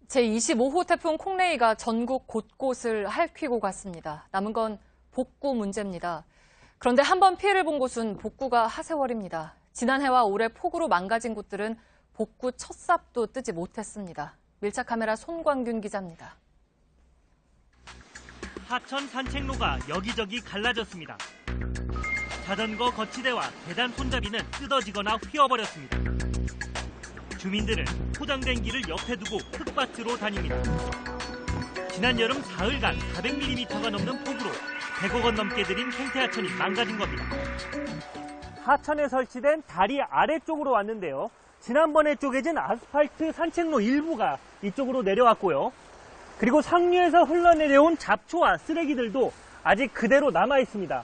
제25호 태풍 콩레이가 전국 곳곳을 핥히고 갔습니다. 남은 건 복구 문제입니다. 그런데 한 번 피해를 본 곳은 복구가 하세월입니다. 지난해와 올해 폭우로 망가진 곳들은 복구 첫 삽도 뜨지 못했습니다. 밀착 카메라 손광균 기자입니다. 하천 산책로가 여기저기 갈라졌습니다. 자전거 거치대와 계단 손잡이는 뜯어지거나 휘어버렸습니다. 주민들은 포장된 길을 옆에 두고 흙밭으로 다닙니다. 지난 여름 사흘간 400mm가 넘는 폭우로 100억 원 넘게 들인 생태하천이 망가진 겁니다. 하천에 설치된 다리 아래쪽으로 왔는데요. 지난번에 쪼개진 아스팔트 산책로 일부가 이쪽으로 내려왔고요. 그리고 상류에서 흘러내려온 잡초와 쓰레기들도 아직 그대로 남아 있습니다.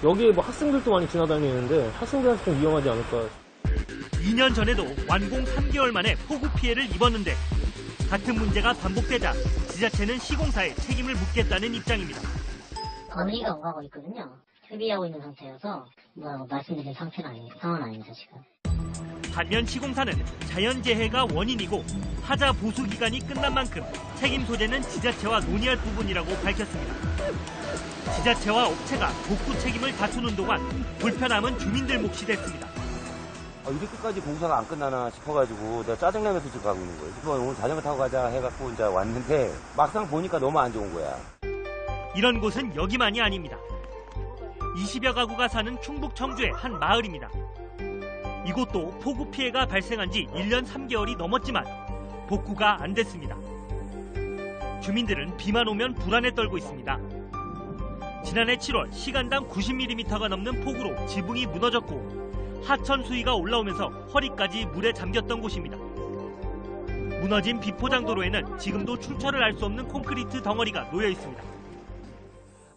여기에 뭐 학생들도 많이 지나다니는데 학생들한테 좀 위험하지 않을까. 2년 전에도 완공 3개월 만에 폭우 피해를 입었는데 같은 문제가 반복되자 지자체는 시공사에 책임을 묻겠다는 입장입니다. 건의가 오가고 있거든요. 협의하고 있는 상태여서 말씀드린 상황은 아닙니다, 지금. 반면 시공사는 자연재해가 원인이고 하자 보수 기간이 끝난 만큼 책임 소재는 지자체와 논의할 부분이라고 밝혔습니다. 지자체와 업체가 복구 책임을 다투는 동안 불편함은 주민들 몫이 됐습니다. 이렇게까지 공사가 안 끝나나 싶어가지고 내가 짜증나면서 지금 가고 있는 거예요. 오늘 자전거 타고 가자 해갖고 이제 왔는데 막상 보니까 너무 안 좋은 거야. 이런 곳은 여기만이 아닙니다. 20여 가구가 사는 충북 청주의 한 마을입니다. 이곳도 폭우 피해가 발생한 지 1년 3개월이 넘었지만 복구가 안 됐습니다. 주민들은 비만 오면 불안에 떨고 있습니다. 지난해 7월 시간당 90mm가 넘는 폭우로 지붕이 무너졌고 하천 수위가 올라오면서 허리까지 물에 잠겼던 곳입니다. 무너진 비포장도로에는 지금도 출처를 알 수 없는 콘크리트 덩어리가 놓여 있습니다.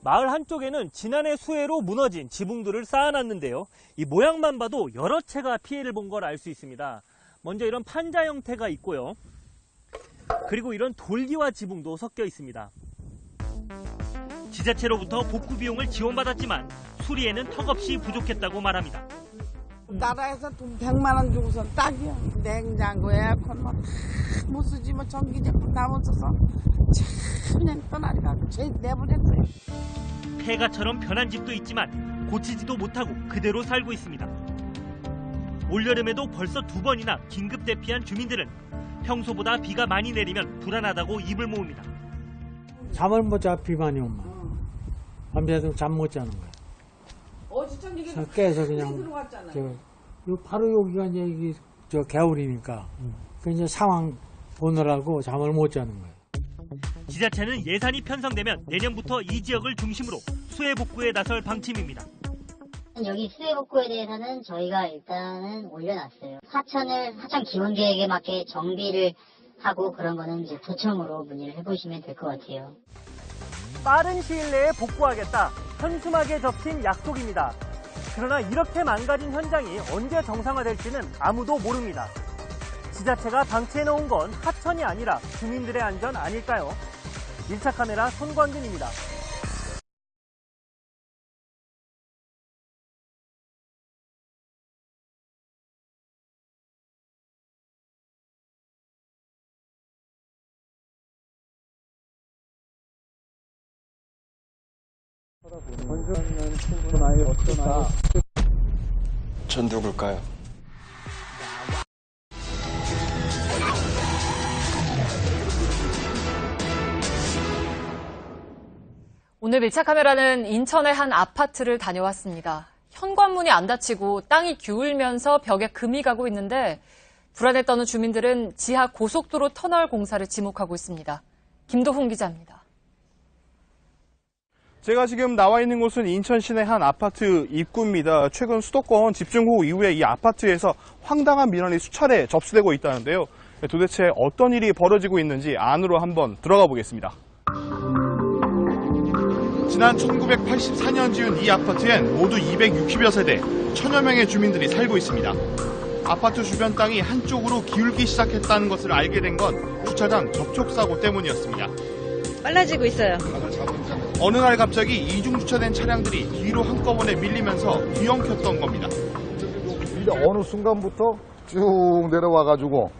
마을 한쪽에는 지난해 수해로 무너진 지붕들을 쌓아놨는데요. 이 모양만 봐도 여러 채가 피해를 본 걸 알 수 있습니다. 먼저 이런 판자 형태가 있고요. 그리고 이런 돌기와 지붕도 섞여 있습니다. 지자체로부터 복구 비용을 지원받았지만 수리에는 턱없이 부족했다고 말합니다. 나라에서 돈 100만 원 주고선 딱이야. 냉장고, 에어컨 뭐 다 못 쓰지, 뭐 전기제품 다 못 써서 그냥 떠나가고 내보냈어요. 폐가처럼 변한 집도 있지만 고치지도 못하고 그대로 살고 있습니다. 올여름에도 벌써 2번이나 긴급 대피한 주민들은 평소보다 비가 많이 내리면 불안하다고 입을 모읍니다. 잠을 못 자, 비만이 오면. 밤새도 잠 못 자는 거야. 깨서 그냥 바로 여기가 이제 겨울이니까 그 이제 상황 보느라고 잠을 못 자는 거예요. 지자체는 예산이 편성되면 내년부터 이 지역을 중심으로 수해 복구에 나설 방침입니다. 여기 수해 복구에 대해서는 저희가 일단은 올려놨어요. 하천 기본 계획에 맞게 정비를 하고 그런 거는 이제 도청으로 문의를 해보시면 될 것 같아요. 빠른 시일 내에 복구하겠다. 현수막에 접힌 약속입니다. 그러나 이렇게 망가진 현장이 언제 정상화될지는 아무도 모릅니다. 지자체가 방치해놓은 건 하천이 아니라 주민들의 안전 아닐까요? 밀착 카메라 손광균입니다. 전 누굴까요? 오늘 밀착 카메라는 인천의 한 아파트를 다녀왔습니다. 현관문이 안 닫히고 땅이 기울면서 벽에 금이 가고 있는데 불안에 떠는 주민들은 지하 고속도로 터널 공사를 지목하고 있습니다. 김도훈 기자입니다. 제가 지금 나와 있는 곳은 인천 시내 한 아파트 입구입니다. 최근 수도권 집중호우 이후에 이 아파트에서 황당한 민원이 수차례 접수되고 있다는데요. 도대체 어떤 일이 벌어지고 있는지 안으로 한번 들어가 보겠습니다. 지난 1984년 지은 이 아파트엔 모두 260여 세대, 1000여 명의 주민들이 살고 있습니다. 아파트 주변 땅이 한쪽으로 기울기 시작했다는 것을 알게 된 건 주차장 접촉사고 때문이었습니다. 빨라지고 있어요. 어느 날 갑자기 이중 주차된 차량들이 뒤로 한꺼번에 밀리면서 뒤엉켰던 겁니다. 근데 어느 순간부터 쭉 내려와가지고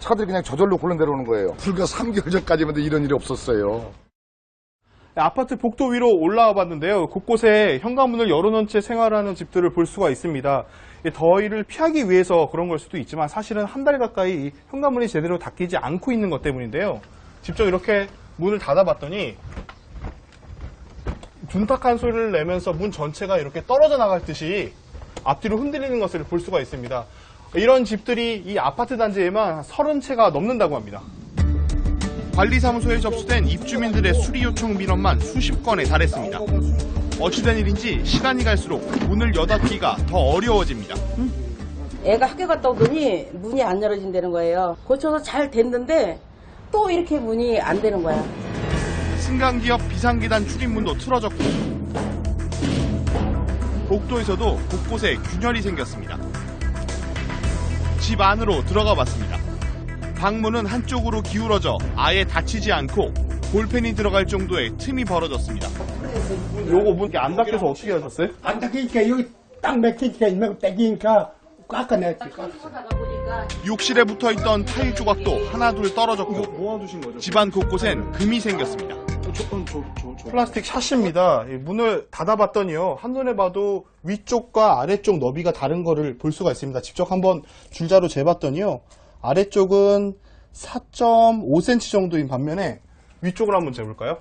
차들이 그냥 저절로 굴러내려오는 거예요. 불과 3개월 전까지만 해도 이런 일이 없었어요. 아파트 복도 위로 올라와 봤는데요. 곳곳에 현관문을 열어놓은 채 생활하는 집들을 볼 수가 있습니다. 더위를 피하기 위해서 그런 걸 수도 있지만 사실은 한 달 가까이 현관문이 제대로 닫히지 않고 있는 것 때문인데요. 직접 이렇게 문을 닫아봤더니 둔탁한 소리를 내면서 문 전체가 이렇게 떨어져 나갈 듯이 앞뒤로 흔들리는 것을 볼 수가 있습니다. 이런 집들이 이 아파트 단지에만 30채가 넘는다고 합니다. 관리사무소에 접수된 입주민들의 수리 요청 민원만 수십 건에 달했습니다. 어찌된 일인지 시간이 갈수록 문을 여닫기가 더 어려워집니다. 애가 학교 갔다 오더니 문이 안 열어진다는 거예요. 고쳐서 잘 됐는데 또 이렇게 문이 안 되는 거야. 승강기역 비상계단 출입문도 틀어졌고 복도에서도 곳곳에 균열이 생겼습니다. 집 안으로 들어가 봤습니다. 방문은 한쪽으로 기울어져 아예 닫히지 않고 볼펜이 들어갈 정도의 틈이 벌어졌습니다. 요거 문 안 닫혀서 어떻게 하셨어요? 안 닫히니까 여기 딱 맥히니까 이만 떼기니까 깎아냈지. 욕실에 붙어있던 타일 조각도 하나둘 떨어졌고 집안 곳곳엔 금이 생겼습니다. 플라스틱 샷입니다. 문을 닫아봤더니요, 한눈에 봐도 위쪽과 아래쪽 너비가 다른 거를 볼 수가 있습니다. 직접 한번 줄자로 재봤더니요, 아래쪽은 4.5cm 정도인 반면에 위쪽을 한번 재볼까요?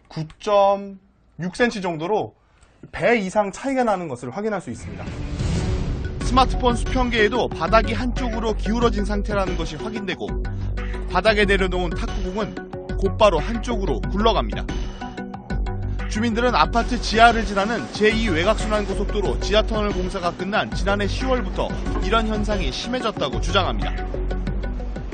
9.6cm 정도로 배 이상 차이가 나는 것을 확인할 수 있습니다. 스마트폰 수평계에도 바닥이 한쪽으로 기울어진 상태라는 것이 확인되고 바닥에 내려놓은 탁구공은 곧바로 한쪽으로 굴러갑니다. 주민들은 아파트 지하를 지나는 제2외곽순환고속도로 지하터널 공사가 끝난 지난해 10월부터 이런 현상이 심해졌다고 주장합니다.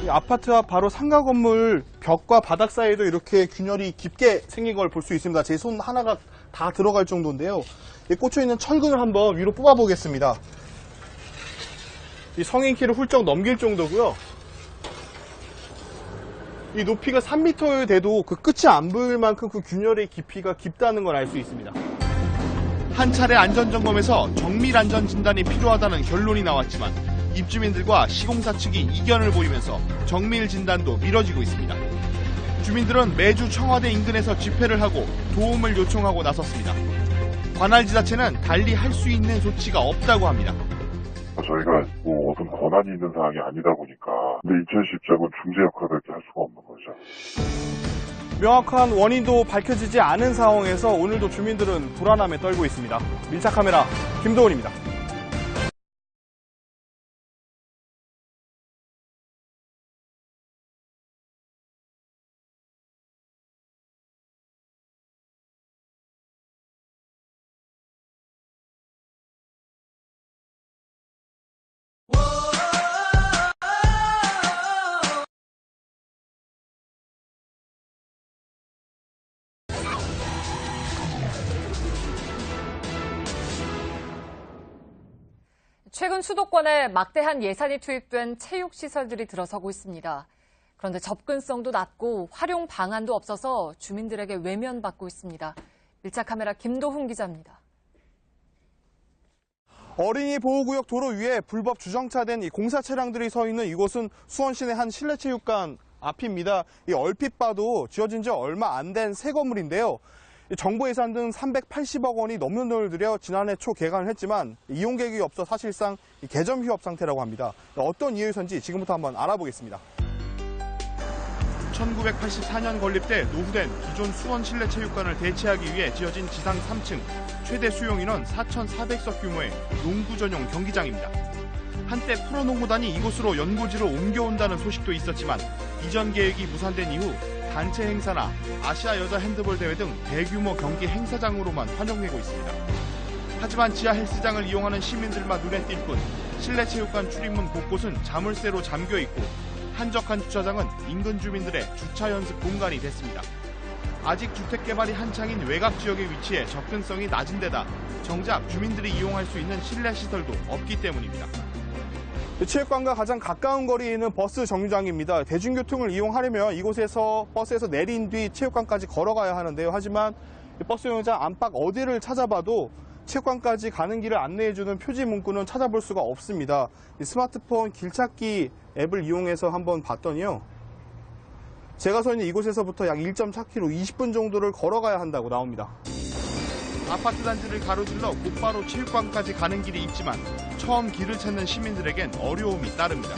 이 아파트와 바로 상가 건물 벽과 바닥 사이에도 이렇게 균열이 깊게 생긴 걸 볼 수 있습니다. 제 손 하나가 다 들어갈 정도인데요. 이 꽂혀있는 철근을 한번 위로 뽑아보겠습니다. 이 성인 키를 훌쩍 넘길 정도고요. 이 높이가 3m 돼도 그 끝이 안 보일 만큼 그 균열의 깊이가 깊다는 걸 알 수 있습니다. 한 차례 안전점검에서 정밀 안전 진단이 필요하다는 결론이 나왔지만 입주민들과 시공사 측이 이견을 보이면서 정밀 진단도 미뤄지고 있습니다. 주민들은 매주 청와대 인근에서 집회를 하고 도움을 요청하고 나섰습니다. 관할 지자체는 달리 할 수 있는 조치가 없다고 합니다. 저희가 뭐 어떤 권한이 있는 사항이 아니다 보니까 근데 인천시입장은 중재 역할밖에 할 수가 없는 거죠. 명확한 원인도 밝혀지지 않은 상황에서 오늘도 주민들은 불안함에 떨고 있습니다. 밀착 카메라 김도훈입니다. 최근 수도권에 막대한 예산이 투입된 체육시설들이 들어서고 있습니다. 그런데 접근성도 낮고 활용 방안도 없어서 주민들에게 외면받고 있습니다. 밀착 카메라 김도훈 기자입니다. 어린이 보호구역 도로 위에 불법 주정차된 이 공사 차량들이 서 있는 이곳은 수원시내 한 실내체육관 앞입니다. 이 얼핏 봐도 지어진 지 얼마 안 된 새 건물인데요. 정부 예산 등 380억 원이 넘는 돈을 들여 지난해 초 개관을 했지만 이용 계획이 없어 사실상 개점 휴업 상태라고 합니다. 어떤 이유에서인지 지금부터 한번 알아보겠습니다. 1984년 건립돼 노후된 기존 수원 실내체육관을 대체하기 위해 지어진 지상 3층, 최대 수용 인원 4,400석 규모의 농구 전용 경기장입니다. 한때 프로농구단이 이곳으로 연고지로 옮겨온다는 소식도 있었지만 이전 계획이 무산된 이후 단체 행사나 아시아 여자 핸드볼 대회 등 대규모 경기 행사장으로만 활용되고 있습니다. 하지만 지하 헬스장을 이용하는 시민들만 눈에 띌 뿐 실내체육관 출입문 곳곳은 자물쇠로 잠겨 있고 한적한 주차장은 인근 주민들의 주차 연습 공간이 됐습니다. 아직 주택 개발이 한창인 외곽 지역에 위치해 접근성이 낮은 데다 정작 주민들이 이용할 수 있는 실내 시설도 없기 때문입니다. 체육관과 가장 가까운 거리에 있는 버스 정류장입니다. 대중교통을 이용하려면 이곳에서 버스에서 내린 뒤 체육관까지 걸어가야 하는데요. 하지만 버스 정류장 안팎 어디를 찾아봐도 체육관까지 가는 길을 안내해주는 표지 문구는 찾아볼 수가 없습니다. 이 스마트폰 길찾기 앱을 이용해서 한번 봤더니요. 제가 서 있는 이곳에서부터 약 1.4km, 20분 정도를 걸어가야 한다고 나옵니다. 아파트 단지를 가로질러 곧바로 체육관까지 가는 길이 있지만 처음 길을 찾는 시민들에겐 어려움이 따릅니다.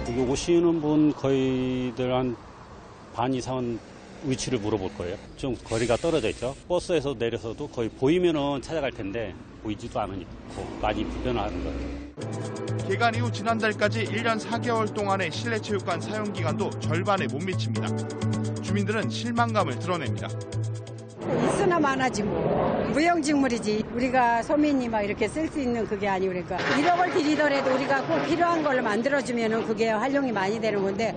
여기 오시는 분 거의들 한 반 이상은 위치를 물어볼 거예요. 좀 거리가 떨어져 있죠. 버스에서 내려서도 거의 보이면은 찾아갈 텐데 보이지도 않으니까 많이 불편한 거예요. 개관 이후 지난달까지 1년 4개월 동안의 실내 체육관 사용 기간도 절반에 못 미칩니다. 주민들은 실망감을 드러냅니다. 있으나 마나지 뭐. 무용직물이지. 우리가 서민이 막 이렇게 쓸 수 있는 그게 아니고 그러니까 1억을 들이더라도 우리가 꼭 필요한 걸로 만들어주면 그게 활용이 많이 되는 건데.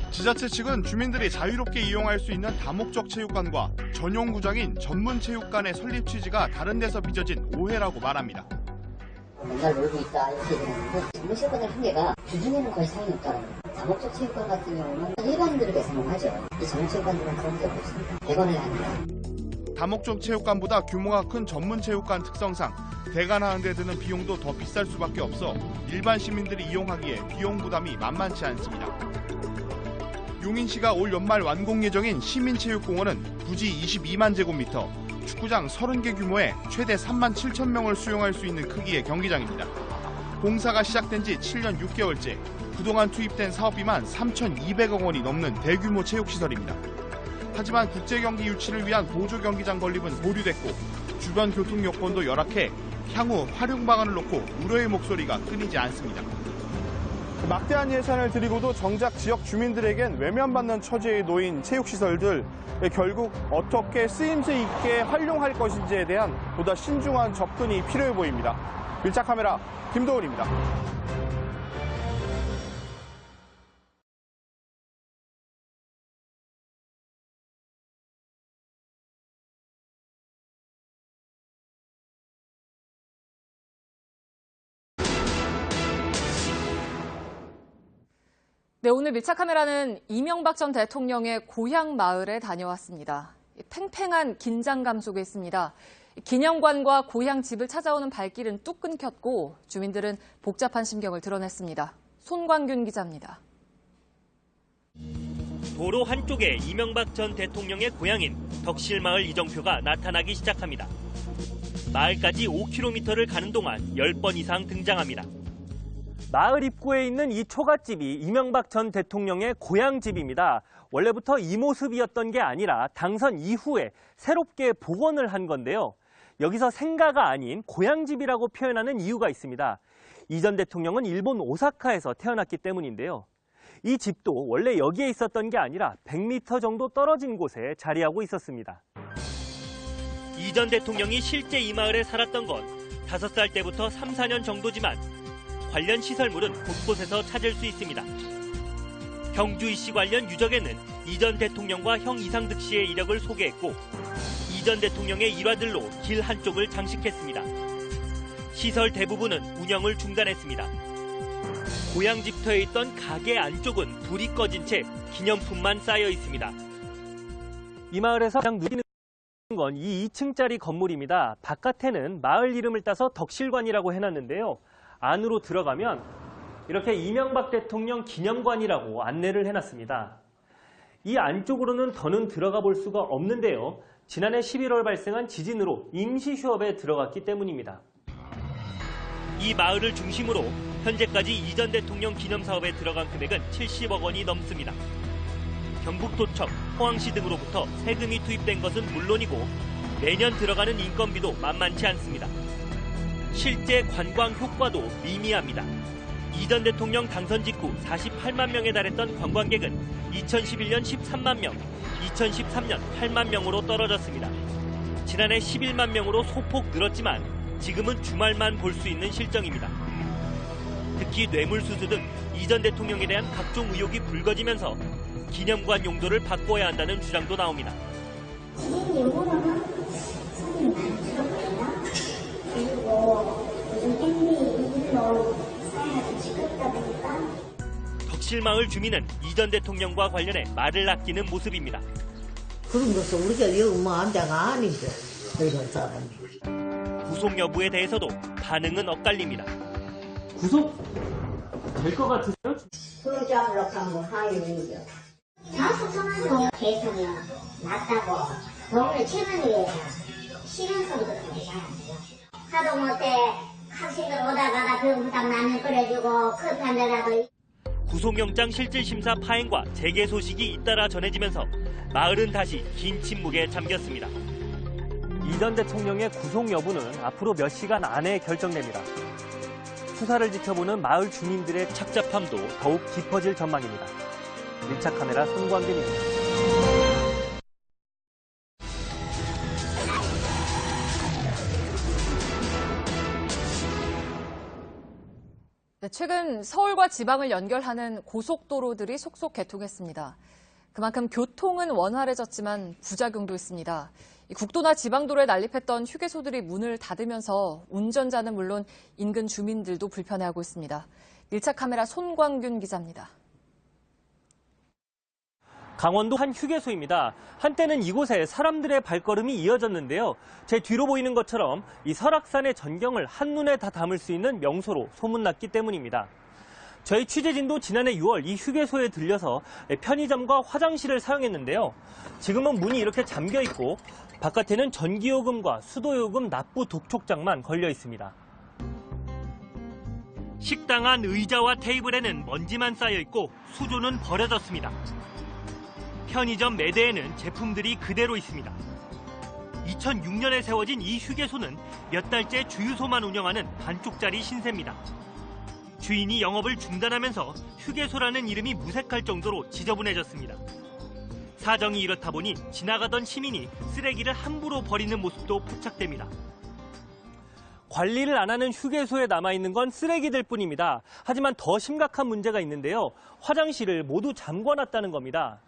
지자체 측은 주민들이 자유롭게 이용할 수 있는 다목적 체육관과 전용 구장인 전문 체육관의 설립 취지가 다른 데서 빚어진 오해라고 말합니다. 맨날 놀고 있다 이렇게 되는데 전문 체육관의 한계가 주중에는 거의 사용이 없다는 거예요. 다목적 체육관 같은 경우는 일반인들에게 사용하죠. 이 전문 체육관들은 그런 게 없습니다. 대관을 합니다. 다목적 체육관보다 규모가 큰 전문 체육관 특성상 대관하는 데 드는 비용도 더 비쌀 수밖에 없어 일반 시민들이 이용하기에 비용 부담이 만만치 않습니다. 용인시가 올 연말 완공 예정인 시민체육공원은 부지 22만 제곱미터, 축구장 30개 규모의 최대 3만 7천 명을 수용할 수 있는 크기의 경기장입니다. 공사가 시작된 지 7년 6개월째, 그동안 투입된 사업비만 3,200억 원이 넘는 대규모 체육시설입니다. 하지만 국제경기 유치를 위한 보조 경기장 건립은 보류됐고 주변 교통 여건도 열악해 향후 활용 방안을 놓고 우려의 목소리가 끊이지 않습니다. 막대한 예산을 들이고도 정작 지역 주민들에겐 외면받는 처지에 놓인 체육시설들, 결국 어떻게 쓰임새 있게 활용할 것인지에 대한 보다 신중한 접근이 필요해 보입니다. 밀착카메라 김도훈입니다. 네, 오늘 밀착카메라는 이명박 전 대통령의 고향 마을에 다녀왔습니다. 팽팽한 긴장감 속에 있습니다. 기념관과 고향 집을 찾아오는 발길은 뚝 끊겼고 주민들은 복잡한 심경을 드러냈습니다. 손광균 기자입니다. 도로 한쪽에 이명박 전 대통령의 고향인 덕실마을 이정표가 나타나기 시작합니다. 마을까지 5km를 가는 동안 10번 이상 등장합니다. 마을 입구에 있는 이 초가집이 이명박 전 대통령의 고향집입니다. 원래부터 이 모습이었던 게 아니라 당선 이후에 새롭게 복원을 한 건데요. 여기서 생가가 아닌 고향집이라고 표현하는 이유가 있습니다. 이 전 대통령은 일본 오사카에서 태어났기 때문인데요. 이 집도 원래 여기에 있었던 게 아니라 100m 정도 떨어진 곳에 자리하고 있었습니다. 이 전 대통령이 실제 이 마을에 살았던 건 5살 때부터 3, 4년 정도지만 관련 시설물은 곳곳에서 찾을 수 있습니다. 경주 이씨 관련 유적에는 이 전 대통령과 형 이상득 씨의 이력을 소개했고 이 전 대통령의 일화들로 길 한쪽을 장식했습니다. 시설 대부분은 운영을 중단했습니다. 고향 집터에 있던 가게 안쪽은 불이 꺼진 채 기념품만 쌓여 있습니다. 이 마을에서 가장 눈에 띄는 건 이 2층짜리 건물입니다. 바깥에는 마을 이름을 따서 덕실관이라고 해놨는데요. 안으로 들어가면 이렇게 이명박 대통령 기념관이라고 안내를 해놨습니다. 이 안쪽으로는 더는 들어가 볼 수가 없는데요. 지난해 11월 발생한 지진으로 임시 휴업에 들어갔기 때문입니다. 이 마을을 중심으로 현재까지 이 전 대통령 기념사업에 들어간 금액은 70억 원이 넘습니다. 경북도청, 포항시 등으로부터 세금이 투입된 것은 물론이고 매년 들어가는 인건비도 만만치 않습니다. 실제 관광 효과도 미미합니다. 이 전 대통령 당선 직후 48만 명에 달했던 관광객은 2011년 13만 명, 2013년 8만 명으로 떨어졌습니다. 지난해 11만 명으로 소폭 늘었지만 지금은 주말만 볼 수 있는 실정입니다. 특히 뇌물수수 등 이 전 대통령에 대한 각종 의혹이 불거지면서 기념관 용도를 바꿔야 한다는 주장도 나옵니다. 덕실마을 주민은 이 전 대통령과 관련해 말을 아끼는 모습입니다. 그런 것은 우리가 여기 뭐 암자가 아닌데 구속 여부에 대해서도 반응은 엇갈립니다. 구속 될 것 같으세요? 소유장으로 하면 하유이죠. 자수성한도 계속이야 낫다고 돈을 치는 싫은 소리도 들리잖아요. 하도 못해 학생들 오다가다 그 부담 라면 끓여주고 커피 한 잔이라도. 구속영장 실질심사 파행과 재개 소식이 잇따라 전해지면서 마을은 다시 긴 침묵에 잠겼습니다. 이 전 대통령의 구속 여부는 앞으로 몇 시간 안에 결정됩니다. 수사를 지켜보는 마을 주민들의 착잡함도 더욱 깊어질 전망입니다. 1차 카메라 손광균입니다. 최근 서울과 지방을 연결하는 고속도로들이 속속 개통했습니다. 그만큼 교통은 원활해졌지만 부작용도 있습니다. 국도나 지방도로에 난립했던 휴게소들이 문을 닫으면서 운전자는 물론 인근 주민들도 불편해하고 있습니다. 1차 카메라 손광균 기자입니다. 강원도 한 휴게소입니다. 한때는 이곳에 사람들의 발걸음이 이어졌는데요. 제 뒤로 보이는 것처럼 이 설악산의 전경을 한눈에 다 담을 수 있는 명소로 소문났기 때문입니다. 저희 취재진도 지난해 6월 이 휴게소에 들려서 편의점과 화장실을 사용했는데요. 지금은 문이 이렇게 잠겨 있고 바깥에는 전기요금과 수도요금 납부 독촉장만 걸려 있습니다. 식당 안 의자와 테이블에는 먼지만 쌓여 있고 수조는 버려졌습니다. 편의점 매대에는 제품들이 그대로 있습니다. 2006년에 세워진 이 휴게소는 몇 달째 주유소만 운영하는 반쪽짜리 신세입니다. 주인이 영업을 중단하면서 휴게소라는 이름이 무색할 정도로 지저분해졌습니다. 사정이 이렇다 보니 지나가던 시민이 쓰레기를 함부로 버리는 모습도 포착됩니다. 관리를 안 하는 휴게소에 남아있는 건 쓰레기들 뿐입니다. 하지만 더 심각한 문제가 있는데요. 화장실을 모두 잠궈놨다는 겁니다.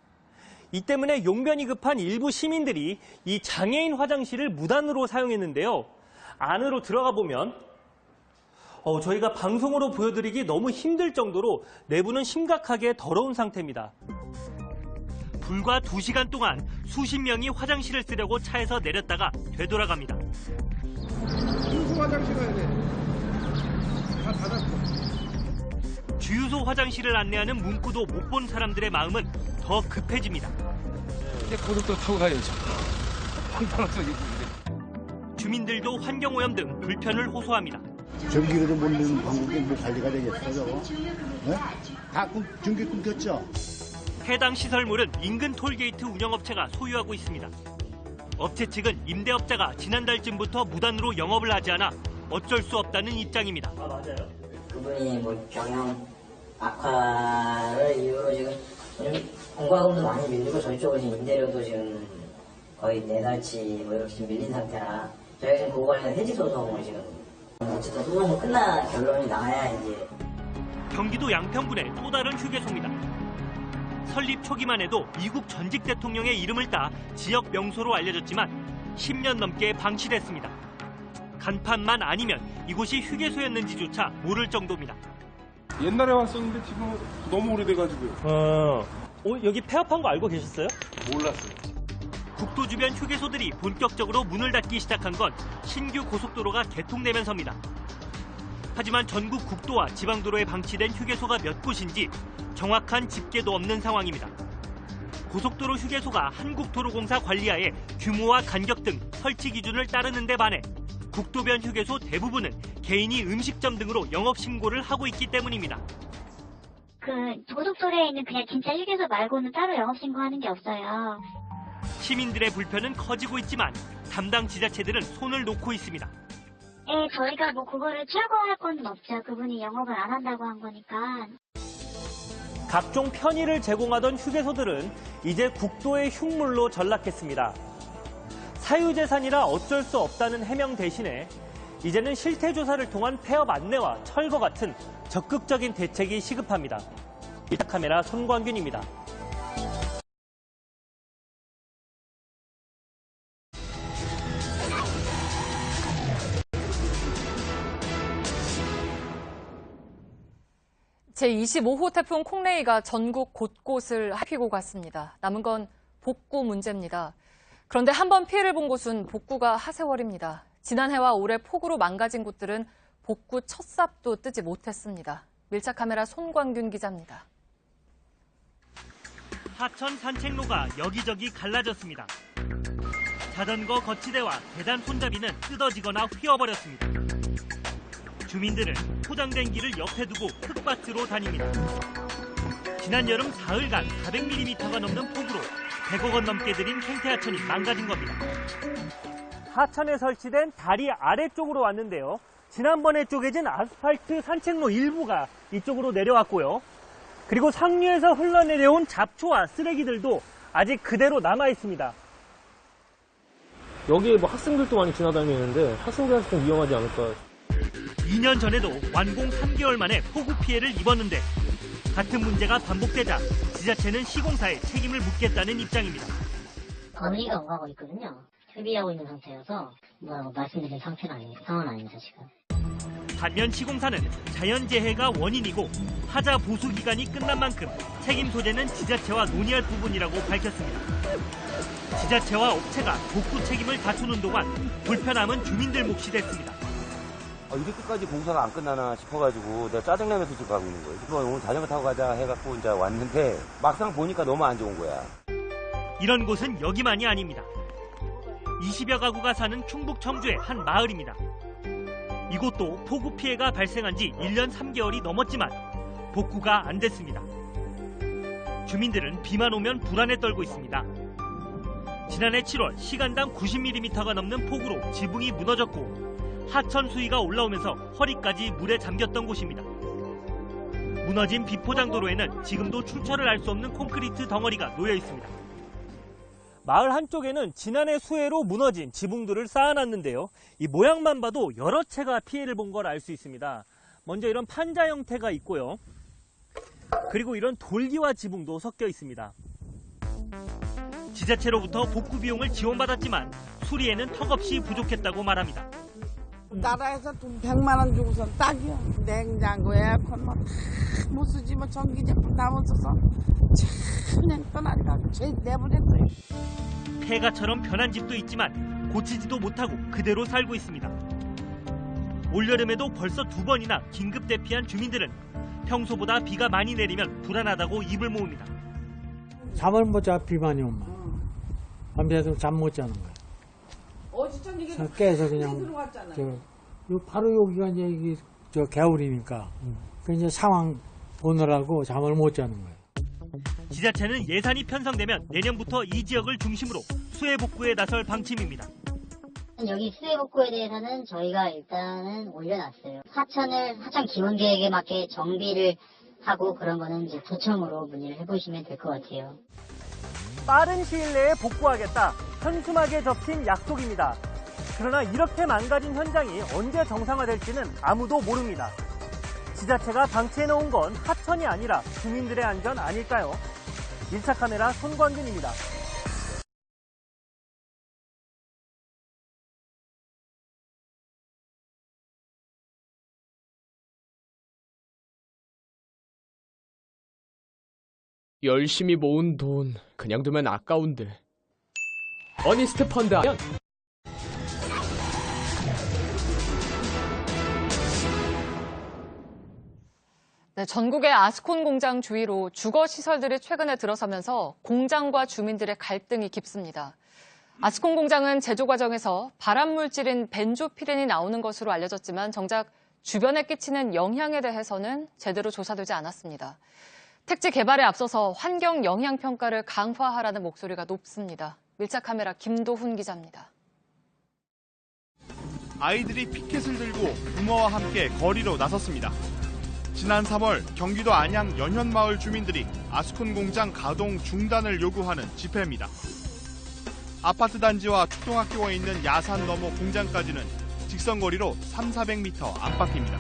이 때문에 용변이 급한 일부 시민들이 이 장애인 화장실을 무단으로 사용했는데요. 안으로 들어가 보면 저희가 방송으로 보여드리기 너무 힘들 정도로 내부는 심각하게 더러운 상태입니다. 불과 2시간 동안 수십 명이 화장실을 쓰려고 차에서 내렸다가 되돌아갑니다. 주유소 화장실 가야 돼. 다 닫았어. 주유소 화장실을 안내하는 문구도 못 본 사람들의 마음은 더 급해집니다. 이제 고속도로 타고 가야죠. 주민들도 환경오염 등 불편을 호소합니다. 전기를 못 내는 방법이 뭐 관리가 되겠어, 저거? 네? 다 전기 끊겼죠? 해당 시설물은 인근 톨게이트 운영업체가 소유하고 있습니다. 업체 측은 임대업자가 지난달쯤부터 무단으로 영업을 하지 않아 어쩔 수 없다는 입장입니다. 맞아요? 그분이 경영 악화를 이유로 지금 공과금도 많이 밀리고 저희 쪽은 임대료도 지금 거의 4달치 이렇게 좀 밀린 상태라 저희가 지금 그거 관련해서 해지 소송을 지금 어쨌든 소송이 끝나 결론이 나야 이제. 경기도 양평군의 또 다른 휴게소입니다. 설립 초기만 해도 미국 전직 대통령의 이름을 따 지역 명소로 알려졌지만 10년 넘게 방치됐습니다. 간판만 아니면 이곳이 휴게소였는지조차 모를 정도입니다. 옛날에 왔었는데 지금 너무 오래돼가지고요. 여기 폐업한 거 알고 계셨어요? 몰랐어요. 국도 주변 휴게소들이 본격적으로 문을 닫기 시작한 건 신규 고속도로가 개통되면서입니다. 하지만 전국 국도와 지방도로에 방치된 휴게소가 몇 곳인지 정확한 집계도 없는 상황입니다. 고속도로 휴게소가 한국도로공사 관리하에 규모와 간격 등 설치 기준을 따르는 데 반해 국도변 휴게소 대부분은 개인이 음식점 등으로 영업신고를 하고 있기 때문입니다. 고속도로에 있는 그냥 진짜 휴게소 말고는 따로 영업신고하는 게 없어요. 시민들의 불편은 커지고 있지만 담당 지자체들은 손을 놓고 있습니다. 예, 저희가 그거를 철거할 건 없죠. 그분이 영업을 안 한다고 한 거니까. 각종 편의를 제공하던 휴게소들은 이제 국도의 흉물로 전락했습니다. 사유재산이라 어쩔 수 없다는 해명 대신에 이제는 실태조사를 통한 폐업 안내와 철거 같은 적극적인 대책이 시급합니다. 1차 카메라 손광균입니다. 제25호 태풍 콩레이가 전국 곳곳을 핥히고 갔습니다. 남은 건 복구 문제입니다. 그런데 한 번 피해를 본 곳은 복구가 하세월입니다. 지난해와 올해 폭우로 망가진 곳들은 복구 첫 삽도 뜨지 못했습니다. 밀착 카메라 손광균 기자입니다. 하천 산책로가 여기저기 갈라졌습니다. 자전거 거치대와 계단 손잡이는 뜯어지거나 휘어버렸습니다. 주민들은 포장된 길을 옆에 두고 흙밭으로 다닙니다. 지난 여름 사흘간 400mm가 넘는 폭우로 100억 원 넘게 들인 생태하천이 망가진 겁니다. 하천에 설치된 다리 아래쪽으로 왔는데요. 지난번에 쪼개진 아스팔트 산책로 일부가 이쪽으로 내려왔고요. 그리고 상류에서 흘러내려온 잡초와 쓰레기들도 아직 그대로 남아 있습니다. 여기에 뭐 학생들도 많이 지나다니는데 학생들한테 좀 위험하지 않을까. 2년 전에도 완공 3개월 만에 폭우 피해를 입었는데 같은 문제가 반복되자 지자체는 시공사에 책임을 묻겠다는 입장입니다. 건의가 오가고 있거든요. 협의하고 있는 상태여서 말씀드린 상황은 아닙니다, 지금. 반면 시공사는 자연재해가 원인이고 하자 보수 기간이 끝난 만큼 책임 소재는 지자체와 논의할 부분이라고 밝혔습니다. 지자체와 업체가 복구 책임을 다투는 동안 불편함은 주민들 몫이 됐습니다. 이렇게까지 공사가 안 끝나나 싶어가지고 내가 짜증나면서 지금 가고 있는 거예요. 오늘 자전거 타고 가자 해갖고 이제 왔는데 막상 보니까 너무 안 좋은 거야. 이런 곳은 여기만이 아닙니다. 20여 가구가 사는 충북 청주의 한 마을입니다. 이곳도 폭우 피해가 발생한 지 1년 3개월이 넘었지만 복구가 안 됐습니다. 주민들은 비만 오면 불안에 떨고 있습니다. 지난해 7월 시간당 90mm가 넘는 폭우로 지붕이 무너졌고 하천 수위가 올라오면서 허리까지 물에 잠겼던 곳입니다. 무너진 비포장도로에는 지금도 출처를 알 수 없는 콘크리트 덩어리가 놓여 있습니다. 마을 한쪽에는 지난해 수해로 무너진 지붕들을 쌓아놨는데요. 이 모양만 봐도 여러 채가 피해를 본 걸 알 수 있습니다. 먼저 이런 판자 형태가 있고요. 그리고 이런 돌기와 지붕도 섞여 있습니다. 지자체로부터 복구 비용을 지원받았지만 수리에는 턱없이 부족했다고 말합니다. 나라에서 돈 100만 원 주고선 딱이야. 냉장고, 에어컨 못 쓰지 전기제품 다 못 써서 그냥 떠나가고 제 내보냈어요. 폐가처럼 변한 집도 있지만 고치지도 못하고 그대로 살고 있습니다. 올여름에도 벌써 2번이나 긴급 대피한 주민들은 평소보다 비가 많이 내리면 불안하다고 입을 모읍니다. 잠을 못 자, 비만이 오면. 밤새도 잠 못 자는 거야. 깨서 그냥 바로 여기가 이제 겨울이니까 이제 상황 보느라고 잠을 못 자는 거예요. 지자체는 예산이 편성되면 내년부터 이 지역을 중심으로 수해 복구에 나설 방침입니다. 여기 수해 복구에 대해서는 저희가 일단은 올려놨어요. 하천 기본 계획에 맞게 정비를 하고 그런 거는 이제 도청으로 문의를 해보시면 될 것 같아요. 빠른 시일 내에 복구하겠다. 현수막에 적힌 약속입니다. 그러나 이렇게 망가진 현장이 언제 정상화될지는 아무도 모릅니다. 지자체가 방치해놓은 건 하천이 아니라 주민들의 안전 아닐까요? 밀착 카메라 손광균입니다. 열심히 모은 돈 그냥 두면 아까운데. 어니스트 펀드 하면 네, 전국의 아스콘 공장 주위로 주거 시설들이 최근에 들어서면서 공장과 주민들의 갈등이 깊습니다. 아스콘 공장은 제조 과정에서 발암 물질인 벤조피렌이 나오는 것으로 알려졌지만 정작 주변에 끼치는 영향에 대해서는 제대로 조사되지 않았습니다. 택지 개발에 앞서서 환경 영향 평가를 강화하라는 목소리가 높습니다. 밀착 카메라 김도훈 기자입니다. 아이들이 피켓을 들고 부모와 함께 거리로 나섰습니다. 지난 3월 경기도 안양 연현마을 주민들이 아스콘 공장 가동 중단을 요구하는 집회입니다. 아파트 단지와 초등학교가 있는 야산 너머 공장까지는 직선거리로 300~400m 안팎입니다.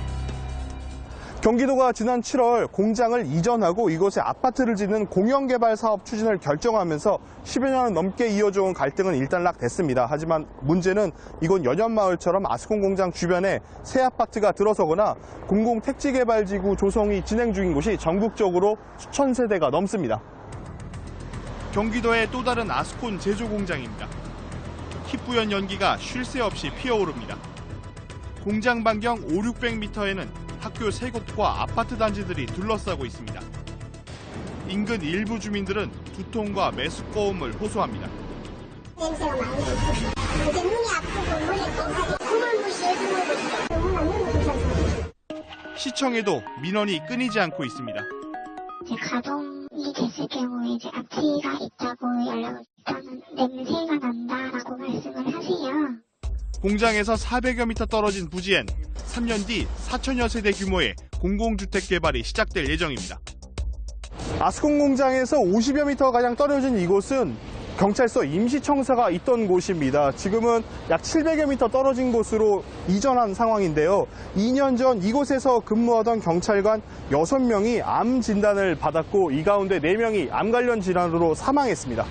경기도가 지난 7월 공장을 이전하고 이곳에 아파트를 짓는 공영개발 사업 추진을 결정하면서 10여 년 넘게 이어져온 갈등은 일단락됐습니다. 하지만 문제는 이곳 연현마을처럼 아스콘 공장 주변에 새 아파트가 들어서거나 공공택지개발지구 조성이 진행 중인 곳이 전국적으로 수천 세대가 넘습니다. 경기도의 또 다른 아스콘 제조 공장입니다. 희뿌연 연기가 쉴 새 없이 피어오릅니다. 공장 반경 500~600m에는 학교 3곳과 아파트 단지들이 둘러싸고 있습니다. 인근 일부 주민들은 두통과 메스꺼움을 호소합니다. 냄새가 많이 나고 이제 눈이 아프고 물이 구물무시해 너무 괜찮습니다. 시청에도 민원이 끊이지 않고 있습니다. 가동이 됐을 경우에 이제 악취가 있다고 연락을 주면 냄새가 난다라고 말씀을 하세요. 공장에서 400여 미터 떨어진 부지엔 3년 뒤 4천여 세대 규모의 공공주택 개발이 시작될 예정입니다. 아스콘 공장에서 50여 미터 가량 떨어진 이곳은 경찰서 임시청사가 있던 곳입니다. 지금은 약 700여 미터 떨어진 곳으로 이전한 상황인데요. 2년 전 이곳에서 근무하던 경찰관 6명이 암 진단을 받았고 이 가운데 4명이 암 관련 질환으로 사망했습니다.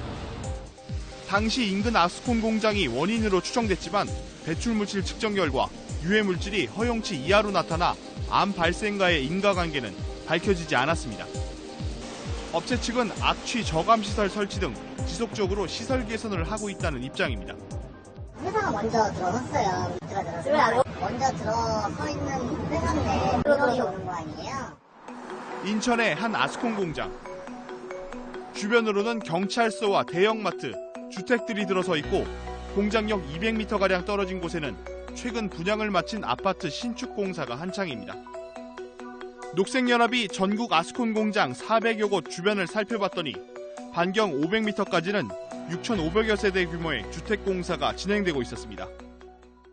당시 인근 아스콘 공장이 원인으로 추정됐지만 배출물질 측정 결과 유해 물질이 허용치 이하로 나타나 암 발생과의 인과관계는 밝혀지지 않았습니다. 업체 측은 악취 저감 시설 설치 등 지속적으로 시설 개선을 하고 있다는 입장입니다. 회사가 먼저 들어섰어요. 먼저 들어서 있는 회사인데 민원이 오는 거 아니에요? 인천의 한 아스콘 공장. 주변으로는 경찰서와 대형마트, 주택들이 들어서 있고 공장역 200m가량 떨어진 곳에는 최근 분양을 마친 아파트 신축 공사가 한창입니다. 녹색연합이 전국 아스콘 공장 400여 곳 주변을 살펴봤더니 반경 500m까지는 6,500여 세대 규모의 주택 공사가 진행되고 있었습니다.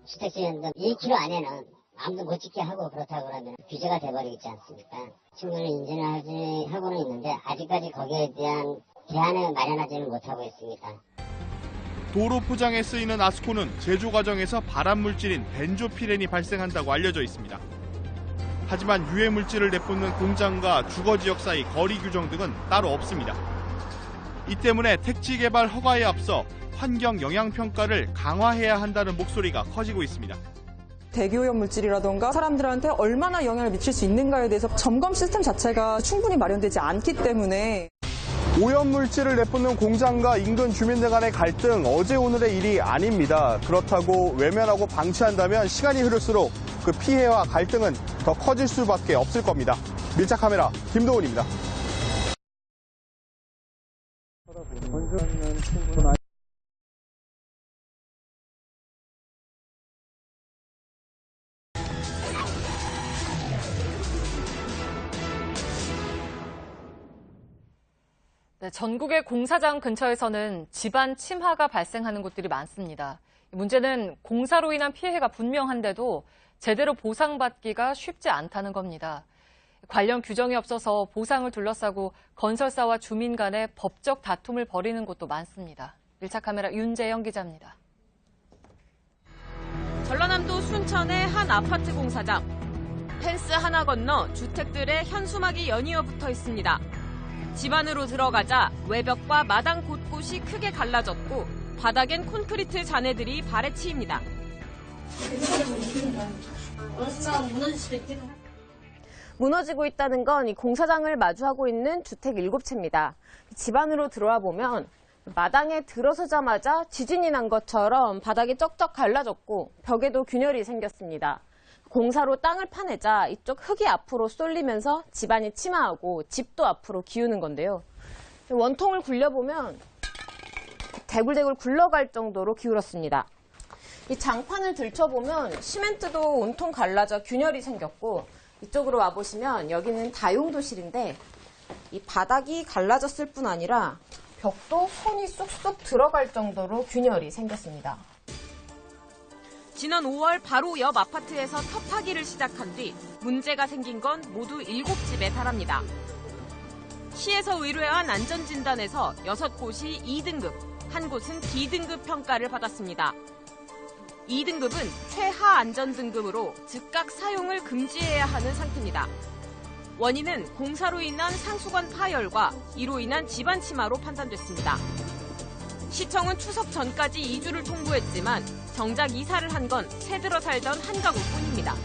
주택 지은 1km 안에는 아무도 못 짓게 하고 그렇다고 하면 규제가 돼버리지 않습니까? 충분히 인증을 하고는 있는데 아직까지 거기에 대한 대안을 마련하지는 못하고 있습니다. 도로 포장에 쓰이는 아스콘은 제조 과정에서 발암 물질인 벤조피렌이 발생한다고 알려져 있습니다. 하지만 유해 물질을 내뿜는 공장과 주거 지역 사이 거리 규정 등은 따로 없습니다. 이 때문에 택지 개발 허가에 앞서 환경 영향 평가를 강화해야 한다는 목소리가 커지고 있습니다. 대기오염 물질이라던가 사람들한테 얼마나 영향을 미칠 수 있는가에 대해서 점검 시스템 자체가 충분히 마련되지 않기 때문에 오염 물질을 내뿜는 공장과 인근 주민들 간의 갈등 어제 오늘의 일이 아닙니다. 그렇다고 외면하고 방치한다면 시간이 흐를수록 그 피해와 갈등은 더 커질 수밖에 없을 겁니다. 밀착 카메라 김도훈입니다. 네, 전국의 공사장 근처에서는 집안 침하가 발생하는 곳들이 많습니다. 문제는 공사로 인한 피해가 분명한데도 제대로 보상받기가 쉽지 않다는 겁니다. 관련 규정이 없어서 보상을 둘러싸고 건설사와 주민 간의 법적 다툼을 벌이는 곳도 많습니다. 밀착 카메라 윤재영 기자입니다. 전라남도 순천의 한 아파트 공사장. 펜스 하나 건너 주택들의 현수막이 연이어 붙어 있습니다. 집 안으로 들어가자 외벽과 마당 곳곳이 크게 갈라졌고 바닥엔 콘크리트 잔해들이 발에 치입니다. 무너지고 있다는 건 이 공사장을 마주하고 있는 주택 7채입니다. 집 안으로 들어와 보면 마당에 들어서자마자 지진이 난 것처럼 바닥이 쩍쩍 갈라졌고 벽에도 균열이 생겼습니다. 공사로 땅을 파내자 이쪽 흙이 앞으로 쏠리면서 집안이 침하하고 집도 앞으로 기우는 건데요. 원통을 굴려보면 대굴대굴 굴러갈 정도로 기울었습니다. 이 장판을 들춰보면 시멘트도 온통 갈라져 균열이 생겼고 이쪽으로 와보시면 여기는 다용도실인데 이 바닥이 갈라졌을 뿐 아니라 벽도 손이 쏙쏙 들어갈 정도로 균열이 생겼습니다. 지난 5월 바로 옆 아파트에서 터파기를 시작한 뒤 문제가 생긴 건 모두 7집에 달합니다. 시에서 의뢰한 안전진단에서 6곳이 2등급, 한 곳은 D등급 평가를 받았습니다. 2등급은 최하 안전등급으로 즉각 사용을 금지해야 하는 상태입니다. 원인은 공사로 인한 상수관 파열과 이로 인한 집안 침하로 판단됐습니다. 시청은 추석 전까지 이주를 통보했지만 정작 이사를 한 건 새들어 살던 한 가구뿐입니다.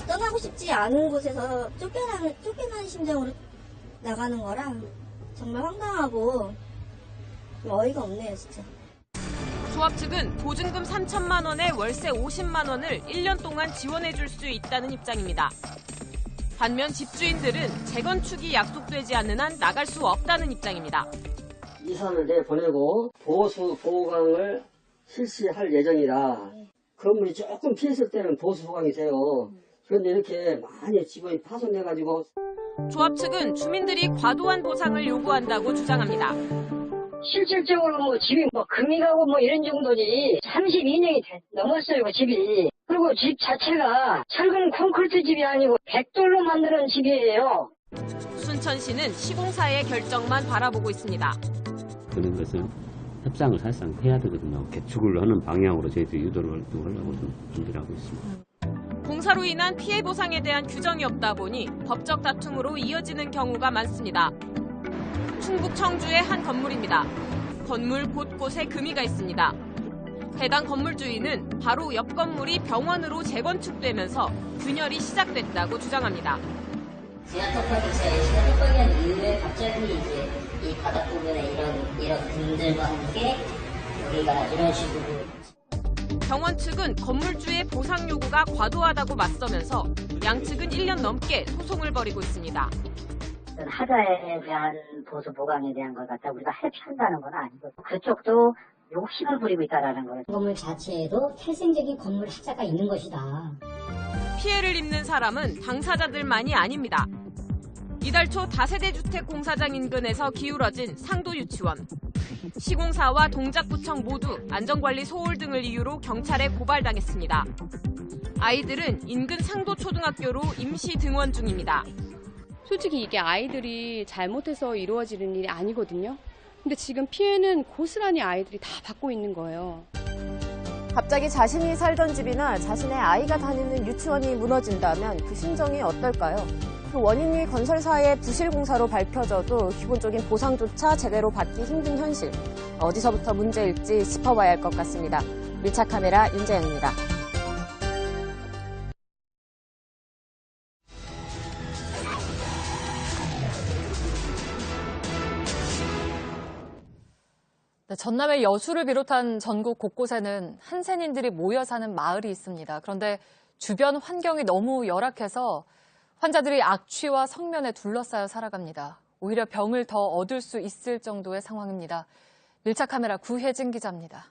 떠나고 싶지 않은 곳에서 쫓겨나는 심정으로 나가는 거라 정말 황당하고 어이가 없네요, 진짜. 조합 측은 보증금 3천만 원에 월세 50만 원을 1년 동안 지원해 줄 수 있다는 입장입니다. 반면 집주인들은 재건축이 약속되지 않는 한 나갈 수 없다는 입장입니다. 이사를 내보내고 보수 보강을 실시할 예정이라 건물이 조금 피했을 때는 보수 보강이 돼요. 그런데 이렇게 많이 집이 파손돼가지고 조합 측은 주민들이 과도한 보상을 요구한다고 주장합니다. 실질적으로 뭐 집이 뭐 금이 가고 뭐 이런 정도지 32년이 넘었어요 집이. 그리고 집 자체가 철근 콘크리트 집이 아니고 백돌로 만드는 집이에요. 순천시는 시공사의 결정만 바라보고 있습니다. 그런 것은 협상을 사실상 해야 되거든요. 개축을 하는 방향으로 저희들이 유도를 하려고 좀 준비를 하고 있습니다. 공사로 인한 피해 보상에 대한 규정이 없다 보니 법적 다툼으로 이어지는 경우가 많습니다. 충북 청주의 한 건물입니다. 건물 곳곳에 금이가 있습니다. 해당 건물 주인은 바로 옆 건물이 병원으로 재건축되면서 균열이 시작됐다고 주장합니다. 지하 토파기차의 지하 토파기한 이후에 갑자기 이제 이 바닥 부분에 이런 금들과 함께 우리가 이런 식으로 병원 측은 건물주의 보상 요구가 과도하다고 맞서면서 양측은 1년 넘게 소송을 벌이고 있습니다. 하자에 대한 보수 보강에 대한 걸 갖다 우리가 해피한다는 건 아니고 그쪽도 욕심을 부리고 있다는 거예요. 건물 자체에도 태생적인 건물 하자가 있는 것이다. 피해를 입는 사람은 당사자들만이 아닙니다. 이달 초 다세대 주택 공사장 인근에서 기울어진 상도 유치원. 시공사와 동작구청 모두 안전관리 소홀 등을 이유로 경찰에 고발당했습니다. 아이들은 인근 상도초등학교로 임시 등원 중입니다. 솔직히 이게 아이들이 잘못해서 이루어지는 일이 아니거든요. 근데 지금 피해는 고스란히 아이들이 다 받고 있는 거예요. 갑자기 자신이 살던 집이나 자신의 아이가 다니는 유치원이 무너진다면 그 심정이 어떨까요? 그 원인이 건설사의 부실 공사로 밝혀져도 기본적인 보상조차 제대로 받기 힘든 현실. 어디서부터 문제일지 짚어봐야 할 것 같습니다. 밀착 카메라 윤재영입니다. 네, 전남의 여수를 비롯한 전국 곳곳에는 한센인들이 모여 사는 마을이 있습니다. 그런데 주변 환경이 너무 열악해서 환자들이 악취와 성면에 둘러싸여 살아갑니다. 오히려 병을 더 얻을 수 있을 정도의 상황입니다. 밀착 카메라 구혜진 기자입니다.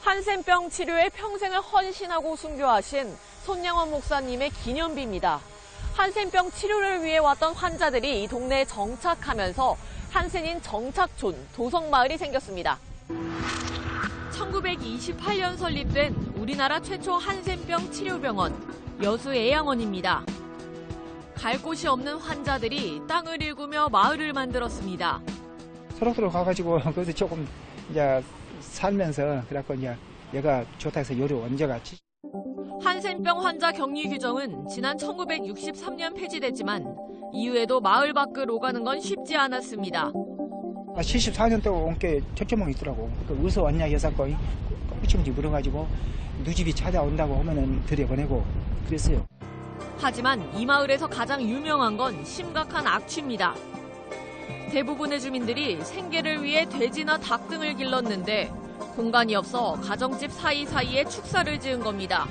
한센병 치료에 평생을 헌신하고 순교하신 손양원 목사님의 기념비입니다. 한센병 치료를 위해 왔던 환자들이 이 동네에 정착하면서 한센인 정착촌 도성마을이 생겼습니다. 1928년 설립된 우리나라 최초 한센병 치료병원 여수애양원입니다. 갈 곳이 없는 환자들이 땅을 일구며 마을을 만들었습니다. 서로 가가지고 거기서 조금 이제 살면서 그래갖고 이제 얘가 좋다 해서 요리 얹어갔지. 한센병 환자 격리 규정은 지난 1963년 폐지됐지만 이후에도 마을 밖을 오가는 건 쉽지 않았습니다. 74년 동안 온 게 첫째몽이 있더라고. 어디서 왔냐 여사거 꼬치문지 물어가지고 누집이 찾아온다고 하면은 들여보내고 그랬어요. 하지만 이 마을에서 가장 유명한 건 심각한 악취입니다. 대부분의 주민들이 생계를 위해 돼지나 닭 등을 길렀는데 공간이 없어 가정집 사이사이에 축사를 지은 겁니다.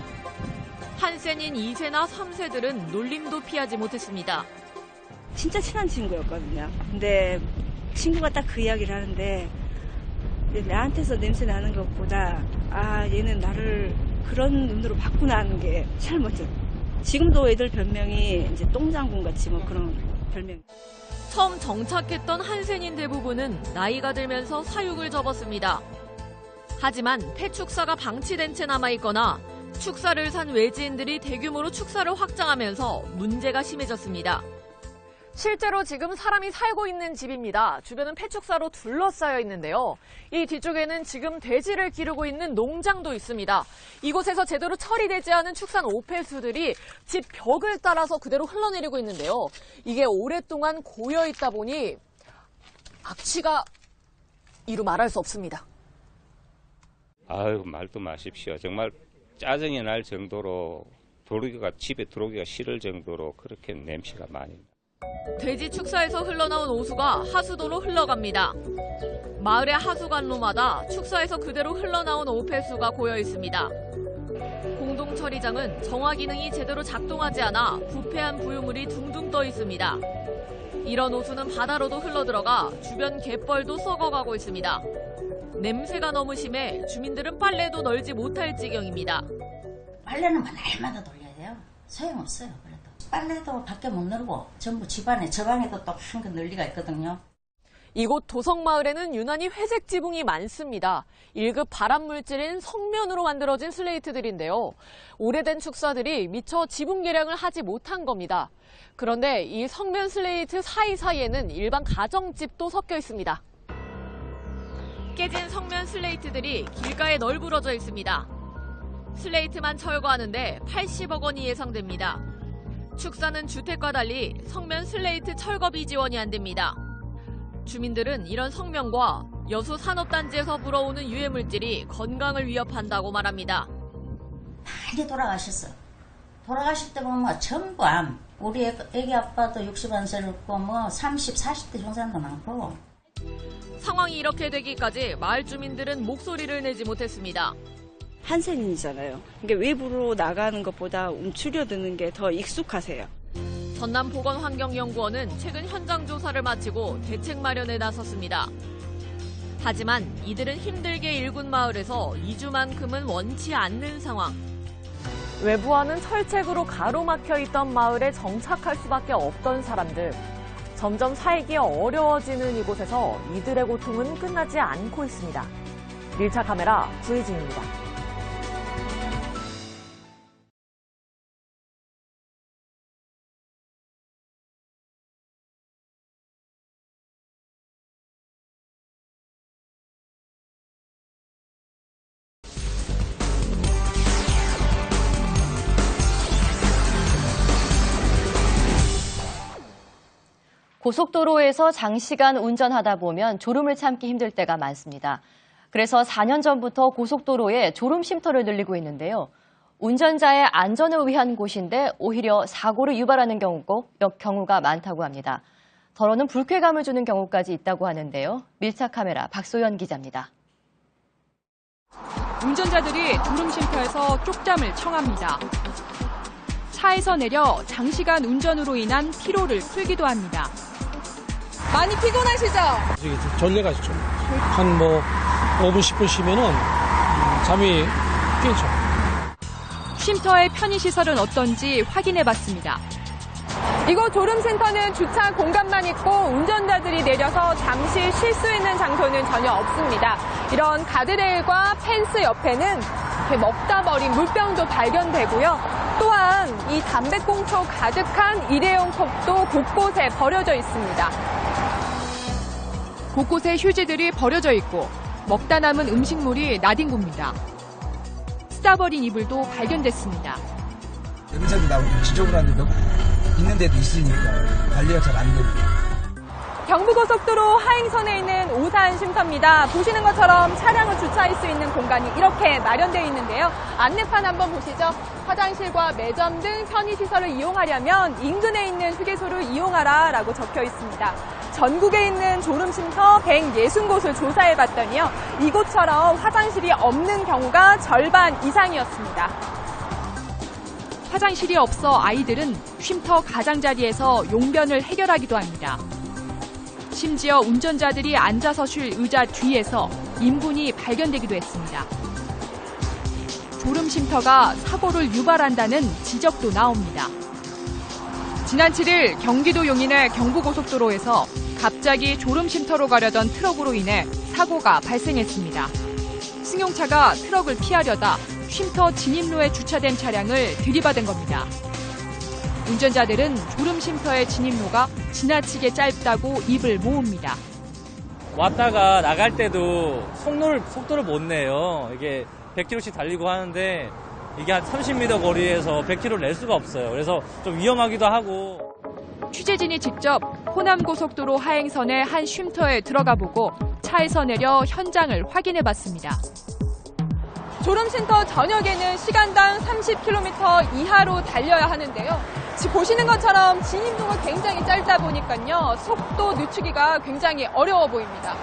한센인 2세나 3세들은 놀림도 피하지 못했습니다. 진짜 친한 친구였거든요. 근데 친구가 딱 그 이야기를 하는데 나한테서 냄새 나는 것보다 얘는 나를 그런 눈으로 봤구나 하는 게 잘못했어. 지금도 애들 별명이 이제 똥장군 같이 뭐 그런 별명. 처음 정착했던 한센인 대부분은 나이가 들면서 사육을 접었습니다. 하지만 폐축사가 방치된 채 남아있거나 축사를 산 외지인들이 대규모로 축사를 확장하면서 문제가 심해졌습니다. 실제로 지금 사람이 살고 있는 집입니다. 주변은 폐축사로 둘러싸여 있는데요. 이 뒤쪽에는 지금 돼지를 기르고 있는 농장도 있습니다. 이곳에서 제대로 처리되지 않은 축산 오폐수들이 집 벽을 따라서 그대로 흘러내리고 있는데요. 이게 오랫동안 고여 있다 보니 악취가 이루 말할 수 없습니다. 아유, 말도 마십시오. 정말 짜증이 날 정도로 집에 들어오기가 싫을 정도로 그렇게 냄새가 많이 납니다. 돼지 축사에서 흘러나온 오수가 하수도로 흘러갑니다. 마을의 하수관로마다 축사에서 그대로 흘러나온 오폐수가 고여 있습니다. 공동처리장은 정화 기능이 제대로 작동하지 않아 부패한 부유물이 둥둥 떠 있습니다. 이런 오수는 바다로도 흘러들어가 주변 갯벌도 썩어가고 있습니다. 냄새가 너무 심해 주민들은 빨래도 널지 못할 지경입니다. 빨래는 날마다 돌려야 돼요. 소용없어요. 그래도 빨래도 밖에 못 널고 전부 집안에 저 방에도 또 한 건 널리가 있거든요. 이곳 도성마을에는 유난히 회색 지붕이 많습니다. 1급 발암물질인 성면으로 만들어진 슬레이트들인데요. 오래된 축사들이 미처 지붕 개량을 하지 못한 겁니다. 그런데 이 성면 슬레이트 사이사이에는 일반 가정집도 섞여 있습니다. 깨진 성면 슬레이트들이 길가에 널브러져 있습니다. 슬레이트만 철거하는데 80억 원이 예상됩니다. 축사는 주택과 달리 성면 슬레이트 철거비 지원이 안 됩니다. 주민들은 이런 성면과 여수 산업단지에서 불어오는 유해물질이 건강을 위협한다고 말합니다. 많이 돌아가셨어. 돌아가실 때 보면 전부 암. 우리 애기 아빠도 61세를 있고 뭐 30, 40대 중 사람도 많고. 상황이 이렇게 되기까지 마을 주민들은 목소리를 내지 못했습니다. 한센인이잖아요. 그러니까 외부로 나가는 것보다 움츠려드는 게 더 익숙하세요. 전남보건환경연구원은 최근 현장 조사를 마치고 대책 마련에 나섰습니다. 하지만 이들은 힘들게 일군 마을에서 2주만큼은 원치 않는 상황. 외부와는 철책으로 가로막혀 있던 마을에 정착할 수밖에 없던 사람들. 점점 살기 어려워지는 이곳에서 이들의 고통은 끝나지 않고 있습니다. 밀착 카메라 구혜진입니다. 고속도로에서 장시간 운전하다 보면 졸음을 참기 힘들 때가 많습니다. 그래서 4년 전부터 고속도로에 졸음 쉼터를 늘리고 있는데요. 운전자의 안전을 위한 곳인데 오히려 사고를 유발하는 경우가 많다고 합니다. 더러는 불쾌감을 주는 경우까지 있다고 하는데요. 밀착 카메라 박소연 기자입니다. 운전자들이 졸음 쉼터에서 쪽잠을 청합니다. 차에서 내려 장시간 운전으로 인한 피로를 풀기도 합니다. 많이 피곤하시죠? 졸려가지고 한 5분, 10분 쉬면은 잠이 깨죠. 쉼터의 편의시설은 어떤지 확인해봤습니다. 이곳 졸음센터는 주차 공간만 있고 운전자들이 내려서 잠시 쉴 수 있는 장소는 전혀 없습니다. 이런 가드레일과 펜스 옆에는 이렇게 먹다 버린 물병도 발견되고요. 또한 이 담배꽁초 가득한 일회용 컵도 곳곳에 버려져 있습니다. 곳곳에 휴지들이 버려져 있고 먹다 남은 음식물이 나뒹굽니다. 쓰다버린 이불도 발견됐습니다. 냄새도 나고 지저분한 데도 있는 데도 있으니까 관리가 잘 안 되고. 경부고속도로 하행선에 있는 오산 쉼터입니다. 보시는 것처럼 차량을 주차할 수 있는 공간이 이렇게 마련되어 있는데요. 안내판 한번 보시죠. 화장실과 매점 등 편의시설을 이용하려면 인근에 있는 휴게소를 이용하라라고 적혀 있습니다. 전국에 있는 졸음쉼터 160곳을 조사해봤더니요. 이곳처럼 화장실이 없는 경우가 절반 이상이었습니다. 화장실이 없어 아이들은 쉼터 가장자리에서 용변을 해결하기도 합니다. 심지어 운전자들이 앉아서 쉴 의자 뒤에서 인분이 발견되기도 했습니다. 졸음 쉼터가 사고를 유발한다는 지적도 나옵니다. 지난 7일 경기도 용인의 경부고속도로에서 갑자기 졸음 쉼터로 가려던 트럭으로 인해 사고가 발생했습니다. 승용차가 트럭을 피하려다 쉼터 진입로에 주차된 차량을 들이받은 겁니다. 운전자들은 졸음 쉼터의 진입로가 지나치게 짧다고 입을 모읍니다. 왔다가 나갈 때도 속도를 못 내요. 이게 100km씩 달리고 하는데 이게 한 30m 거리에서 100km를 낼 수가 없어요. 그래서 좀 위험하기도 하고. 취재진이 직접 호남고속도로 하행선의 한 쉼터에 들어가 보고 차에서 내려 현장을 확인해 봤습니다. 졸음쉼터 전역에는 시간당 30km 이하로 달려야 하는데요. 지금 보시는 것처럼 진입로가 굉장히 짧다 보니까요. 속도 늦추기가 굉장히 어려워 보입니다.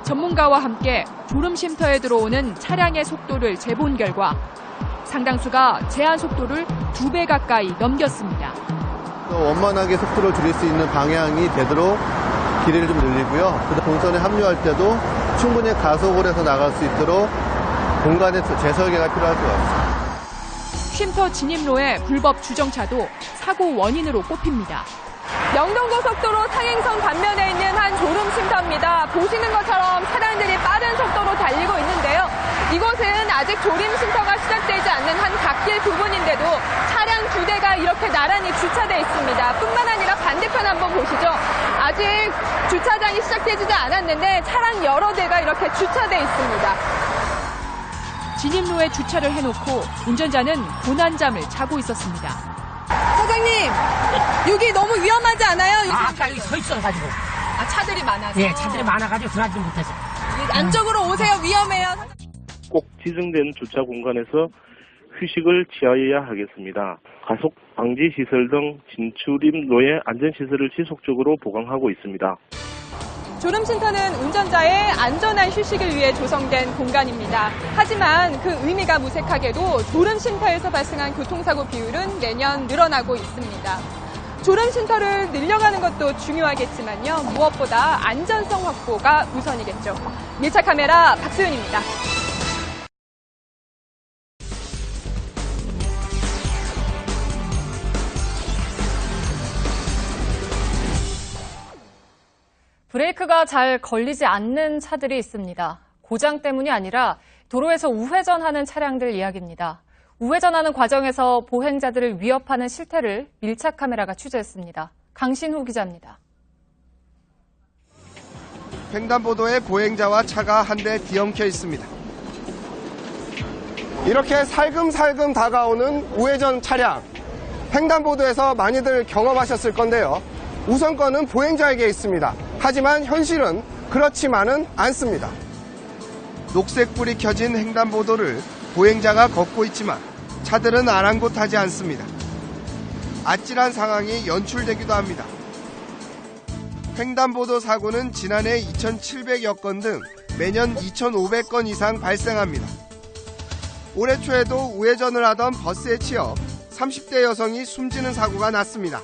전문가와 함께 졸음쉼터에 들어오는 차량의 속도를 재본 결과 상당수가 제한 속도를 2배 가까이 넘겼습니다. 원만하게 속도를 줄일 수 있는 방향이 되도록 길이를 좀 늘리고요. 동선에 합류할 때도 충분히 가속을 해서 나갈 수 있도록 공간의 재설계가 필요할 것 같습니다. 쉼터 진입로의 불법 주정차도 사고 원인으로 꼽힙니다. 영동고속도로 상행선 반면에 있는 한 졸음쉼터입니다. 보시는 것처럼 차량들이 빠른 속도로 달리고 있는데요. 이곳은 아직 졸음쉼터가 시작되지 않는 한 갓길 부분인데도 차량 2대가 이렇게 나란히 주차돼 있습니다. 뿐만 아니라 반대편 한번 보시죠. 아직 주차장이 시작되지도 않았는데 차량 여러 대가 이렇게 주차돼 있습니다. 진입로에 주차를 해놓고 운전자는 고난잠을 자고 있었습니다. 사장님, 여기 너무 위험하지 않아요? 아까 여기 서 있어가지고. 차들이 많아서? 예, 차들이 많아가지고 들어가지 못해서. 안쪽으로 오세요. 위험해요. 꼭 지정된 주차 공간에서 휴식을 취하여야 하겠습니다. 가속 방지 시설 등 진출입로의 안전시설을 지속적으로 보강하고 있습니다. 졸음쉼터는 운전자의 안전한 휴식을 위해 조성된 공간입니다. 하지만 그 의미가 무색하게도 졸음쉼터에서 발생한 교통사고 비율은 매년 늘어나고 있습니다. 졸음쉼터를 늘려가는 것도 중요하겠지만요. 무엇보다 안전성 확보가 우선이겠죠. 밀착 카메라 박소연입니다. 브레이크가 잘 걸리지 않는 차들이 있습니다. 고장 때문이 아니라 도로에서 우회전하는 차량들 이야기입니다. 우회전하는 과정에서 보행자들을 위협하는 실태를 밀착 카메라가 취재했습니다. 강신후 기자입니다. 횡단보도에 보행자와 차가 한 대 뒤엉켜 있습니다. 이렇게 살금살금 다가오는 우회전 차량. 횡단보도에서 많이들 경험하셨을 건데요. 우선권은 보행자에게 있습니다. 하지만 현실은 그렇지만은 않습니다. 녹색불이 켜진 횡단보도를 보행자가 걷고 있지만 차들은 아랑곳하지 않습니다. 아찔한 상황이 연출되기도 합니다. 횡단보도 사고는 지난해 2,700여 건 등 매년 2,500건 이상 발생합니다. 올해 초에도 우회전을 하던 버스에 치여 30대 여성이 숨지는 사고가 났습니다.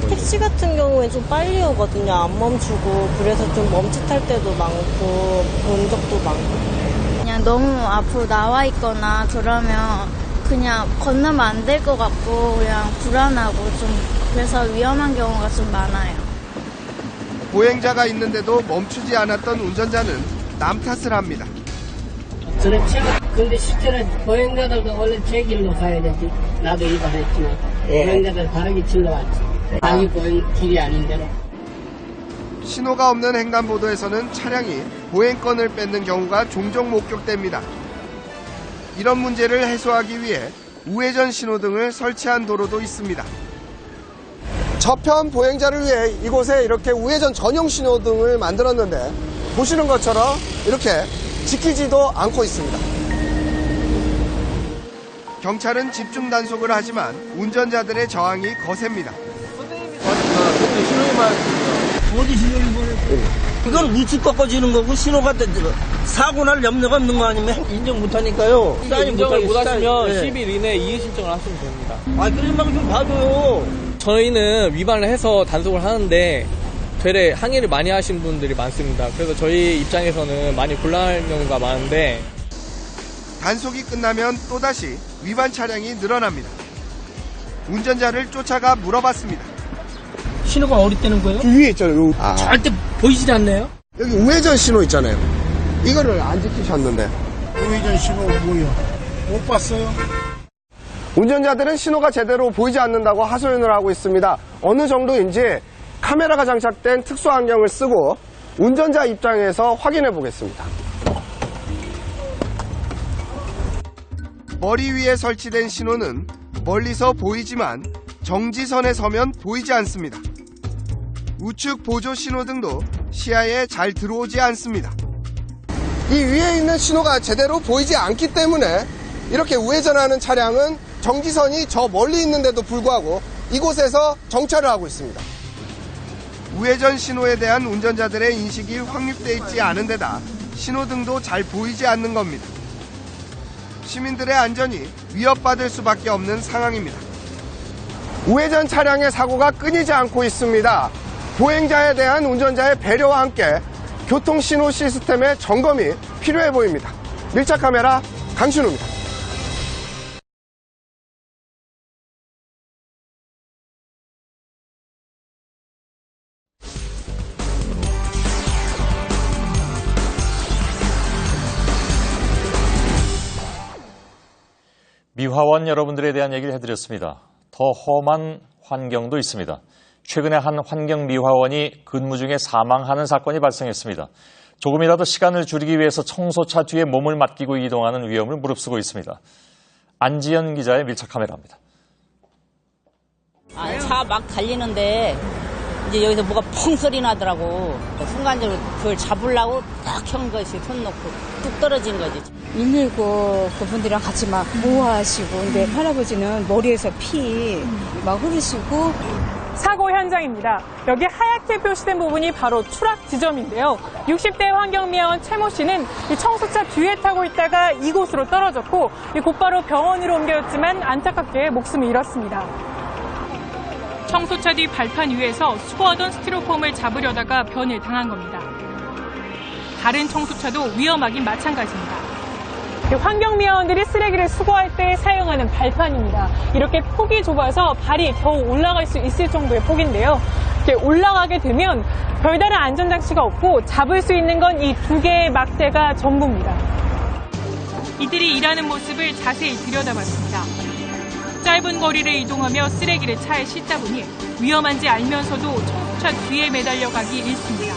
택시 같은 경우에 좀 빨리 오거든요. 안 멈추고 그래서 좀 멈칫할 때도 많고 본 적도 많고. 그냥 너무 앞으로 나와 있거나 그러면 그냥 건너면 안 될 것 같고 그냥 불안하고 좀 그래서 위험한 경우가 좀 많아요. 보행자가 있는데도 멈추지 않았던 운전자는 남 탓을 합니다. 그렇죠. 근데 실제로 보행자들도 원래 제 길로 가야 되지. 나도 위반했지만 보행자들 다르게 질러왔지. 아니 보행 길이 아닌데로. 신호가 없는 횡단보도에서는 차량이 보행권을 뺏는 경우가 종종 목격됩니다. 이런 문제를 해소하기 위해 우회전 신호등을 설치한 도로도 있습니다. 저편 보행자를 위해 이곳에 이렇게 우회전 전용 신호등을 만들었는데 보시는 것처럼 이렇게 지키지도 않고 있습니다. 경찰은 집중 단속을 하지만 운전자들의 저항이 거셉니다. 어디 신호를 보내? 이건 우측 꺾어지는 거고 신호가 사고 날 염려가 없는 거 아니면 인정 못 하니까요. 인정을 못 하시면 10일 이내에 이의 신청을 하시면 됩니다. 아, 그런 방 좀 봐줘요. 저희는 위반을 해서 단속을 하는데 되레 항의를 많이 하신 분들이 많습니다. 그래서 저희 입장에서는 많이 곤란한 경우가 많은데 단속이 끝나면 또다시 위반 차량이 늘어납니다. 운전자를 쫓아가 물어봤습니다. 신호가 어디 때는 거예요? 그 위에 있잖아요. 절대 보이질 않네요. 여기 우회전 신호 있잖아요. 이거를 안 지키셨는데. 우회전 신호 뭐요? 못 봤어요? 운전자들은 신호가 제대로 보이지 않는다고 하소연을 하고 있습니다. 어느 정도인지 카메라가 장착된 특수 안경을 쓰고 운전자 입장에서 확인해 보겠습니다. 머리 위에 설치된 신호는 멀리서 보이지만 정지선에 서면 보이지 않습니다. 우측 보조 신호등도 시야에 잘 들어오지 않습니다. 이 위에 있는 신호가 제대로 보이지 않기 때문에 이렇게 우회전하는 차량은 정지선이 저 멀리 있는데도 불구하고 이곳에서 정차를 하고 있습니다. 우회전 신호에 대한 운전자들의 인식이 확립되어 있지 않은 데다 신호등도 잘 보이지 않는 겁니다. 시민들의 안전이 위협받을 수밖에 없는 상황입니다. 우회전 차량의 사고가 끊이지 않고 있습니다. 보행자에 대한 운전자의 배려와 함께 교통신호 시스템의 점검이 필요해 보입니다. 밀착카메라 강신우입니다. 미화원 여러분들에 대한 얘기를 해드렸습니다. 더 험한 환경도 있습니다. 최근에 한 환경미화원이 근무 중에 사망하는 사건이 발생했습니다. 조금이라도 시간을 줄이기 위해서 청소차 뒤에 몸을 맡기고 이동하는 위험을 무릅쓰고 있습니다. 안지연 기자의 밀착 카메라입니다. 차 막 달리는데 이제 여기서 뭐가 펑 소리 나더라고. 순간적으로 그걸 잡으려고 딱 켠 것이 손 놓고 뚝 떨어진 거지. 119 그분들이랑 같이 막 모아하시고 근데 할아버지는 머리에서 피 막 흐르시고. 사고 현장입니다. 여기 하얗게 표시된 부분이 바로 추락 지점인데요. 60대 환경미화원 최모 씨는 이 청소차 뒤에 타고 있다가 이곳으로 떨어졌고 곧바로 병원으로 옮겨졌지만 안타깝게 목숨을 잃었습니다. 청소차 뒤 발판 위에서 수거하던 스티로폼을 잡으려다가 변을 당한 겁니다. 다른 청소차도 위험하긴 마찬가지입니다. 환경미화원들이 쓰레기를 수거할 때 사용하는 발판입니다. 이렇게 폭이 좁아서 발이 겨우 올라갈 수 있을 정도의 폭인데요. 이렇게 올라가게 되면 별다른 안전장치가 없고 잡을 수 있는 건 이 2개의 막대가 전부입니다. 이들이 일하는 모습을 자세히 들여다봤습니다. 짧은 거리를 이동하며 쓰레기를 차에 싣다 보니 위험한지 알면서도 청소차 뒤에 매달려 가기 일쑤입니다.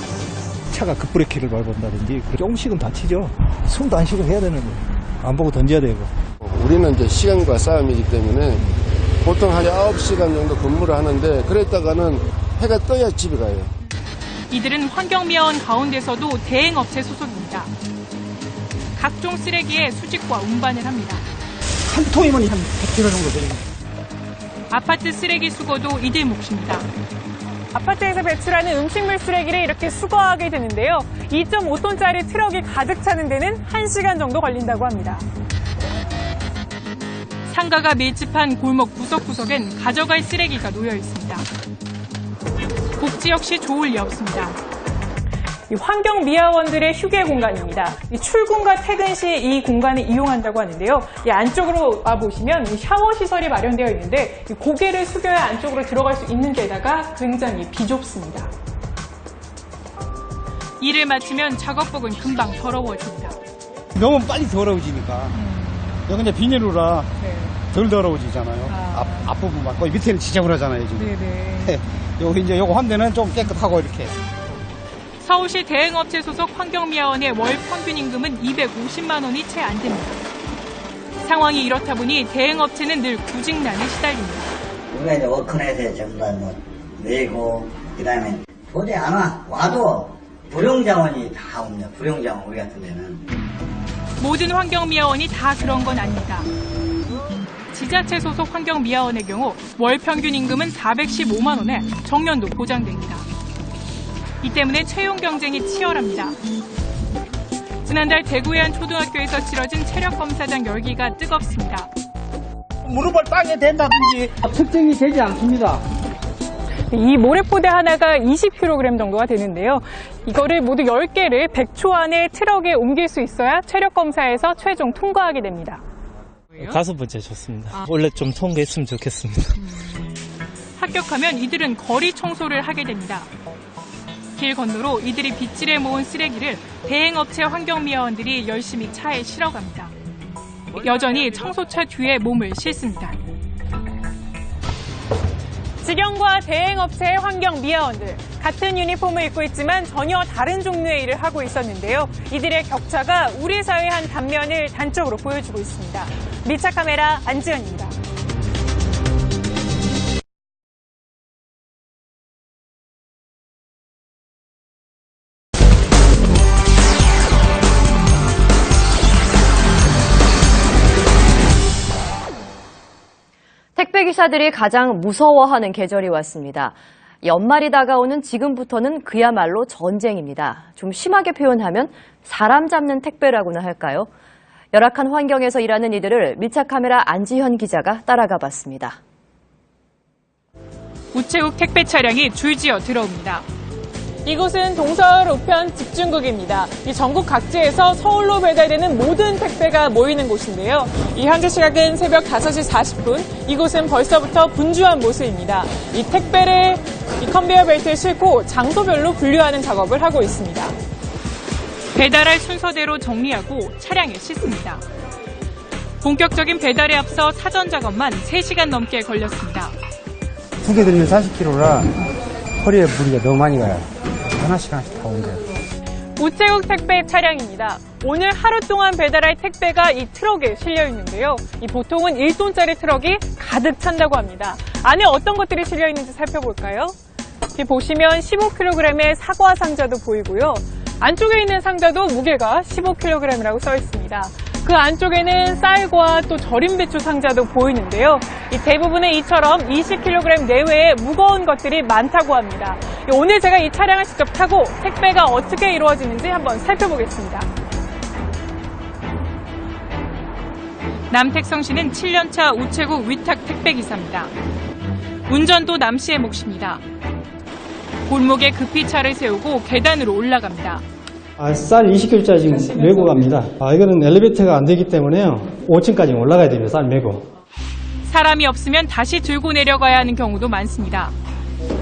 차가 급브레이크를 밟았다든지 조금씩은 다치죠. 숨도 안 쉬고 해야 되는 거예요. 안 보고 던져야 되고. 우리는 이제 시간과 싸움이기 때문에 보통 한 9시간 정도 근무를 하는데 그랬다가는 해가 떠야 집에 가요. 이들은 환경미화원 가운데서도 대행업체 소속입니다. 각종 쓰레기에 수집과 운반을 합니다. 한 통이면 한 100kg 정도 됩니다. 아파트 쓰레기 수거도 이들 몫입니다. 아파트에서 배출하는 음식물 쓰레기를 이렇게 수거하게 되는데요. 2.5톤짜리 트럭이 가득 차는 데는 1시간 정도 걸린다고 합니다. 상가가 밀집한 골목 구석구석엔 가져갈 쓰레기가 놓여 있습니다. 복지 역시 좋을 리 없습니다. 환경미화원들의 휴게 공간입니다. 출근과 퇴근 시 이 공간을 이용한다고 하는데요. 이 안쪽으로 와보시면 샤워 시설이 마련되어 있는데 고개를 숙여야 안쪽으로 들어갈 수 있는 데다가 굉장히 비좁습니다. 일을 마치면 작업복은 금방 더러워집니다. 너무 빨리 더러워지니까. 여기 이제 비닐로라 덜 더러워지잖아요. 앞부분만. 거의 밑에는 지저분하잖아요, 지금. 네네. 여기 이제 요거 한 대는 좀 깨끗하고 이렇게. 서울시 대행업체 소속 환경미화원의 월 평균 임금은 250만 원이 채 안 됩니다. 상황이 이렇다 보니 대행업체는 늘 구직난에 시달립니다. 우리가 이제 워크넷에 전부 다 뭐 내고 그다음에 도저히 안 와도 불용자원이 다 옵니다. 불용자원 우리 같은 데는. 모든 환경미화원이 다 그런 건 아닙니다. 지자체 소속 환경미화원의 경우 월 평균 임금은 415만 원에 정년도 보장됩니다. 이 때문에 채용 경쟁이 치열합니다. 지난달 대구의 한 초등학교에서 치러진 체력검사장 열기가 뜨겁습니다. 무릎을 땅에 댄다든지 측정이 되지 않습니다. 이 모래포대 하나가 20kg 정도가 되는데요. 이거를 모두 10개를 100초 안에 트럭에 옮길 수 있어야 체력검사에서 최종 통과하게 됩니다. 5번째 좋습니다. 원래 좀 통과했으면 좋겠습니다. 합격하면 이들은 거리 청소를 하게 됩니다. 길 건너로 이들이 빗질해 모은 쓰레기를 대행업체 환경미화원들이 열심히 차에 실어갑니다. 여전히 청소차 뒤에 몸을 싣습니다. 직영과 대행업체 환경미화원들 같은 유니폼을 입고 있지만 전혀 다른 종류의 일을 하고 있었는데요. 이들의 격차가 우리 사회의 한 단면을 단적으로 보여주고 있습니다. 밀착 카메라 안지연입니다. 택배기사들이 가장 무서워하는 계절이 왔습니다. 연말이 다가오는 지금부터는 그야말로 전쟁입니다. 좀 심하게 표현하면 사람 잡는 택배라고나 할까요? 열악한 환경에서 일하는 이들을 밀착카메라 안지현 기자가 따라가 봤습니다. 우체국 택배 차량이 줄지어 들어옵니다. 이곳은 동서울 우편 집중국입니다. 이 전국 각지에서 서울로 배달되는 모든 택배가 모이는 곳인데요. 이 현재 시각은 새벽 5시 40분. 이곳은 벌써부터 분주한 모습입니다. 이 택배를 이 컨베이어 벨트에 싣고 장소별로 분류하는 작업을 하고 있습니다. 배달할 순서대로 정리하고 차량에 싣습니다. 본격적인 배달에 앞서 사전 작업만 3시간 넘게 걸렸습니다. 2개 들면 40kg라 허리에 무리가 너무 많이 가요. 하나씩 다 온대요. 우체국 택배 차량입니다. 오늘 하루 동안 배달할 택배가 이 트럭에 실려 있는데요. 이 보통은 1톤짜리 트럭이 가득 찬다고 합니다. 안에 어떤 것들이 실려 있는지 살펴볼까요? 여기 보시면 15kg의 사과 상자도 보이고요. 안쪽에 있는 상자도 무게가 15kg이라고 써 있습니다. 그 안쪽에는 쌀과 또 절임 배추 상자도 보이는데요. 이 대부분의 이처럼 20kg 내외의 무거운 것들이 많다고 합니다. 오늘 제가 이 차량을 직접 타고 택배가 어떻게 이루어지는지 한번 살펴보겠습니다. 남택성 씨는 7년차 우체국 위탁 택배기사입니다. 운전도 남 씨의 몫입니다. 골목에 급히 차를 세우고 계단으로 올라갑니다. 쌀 20kg짜리 지금 메고 갑니다. 이거는 엘리베이터가 안 되기 때문에요. 5층까지 올라가야 됩니다. 쌀 메고. 사람이 없으면 다시 들고 내려가야 하는 경우도 많습니다.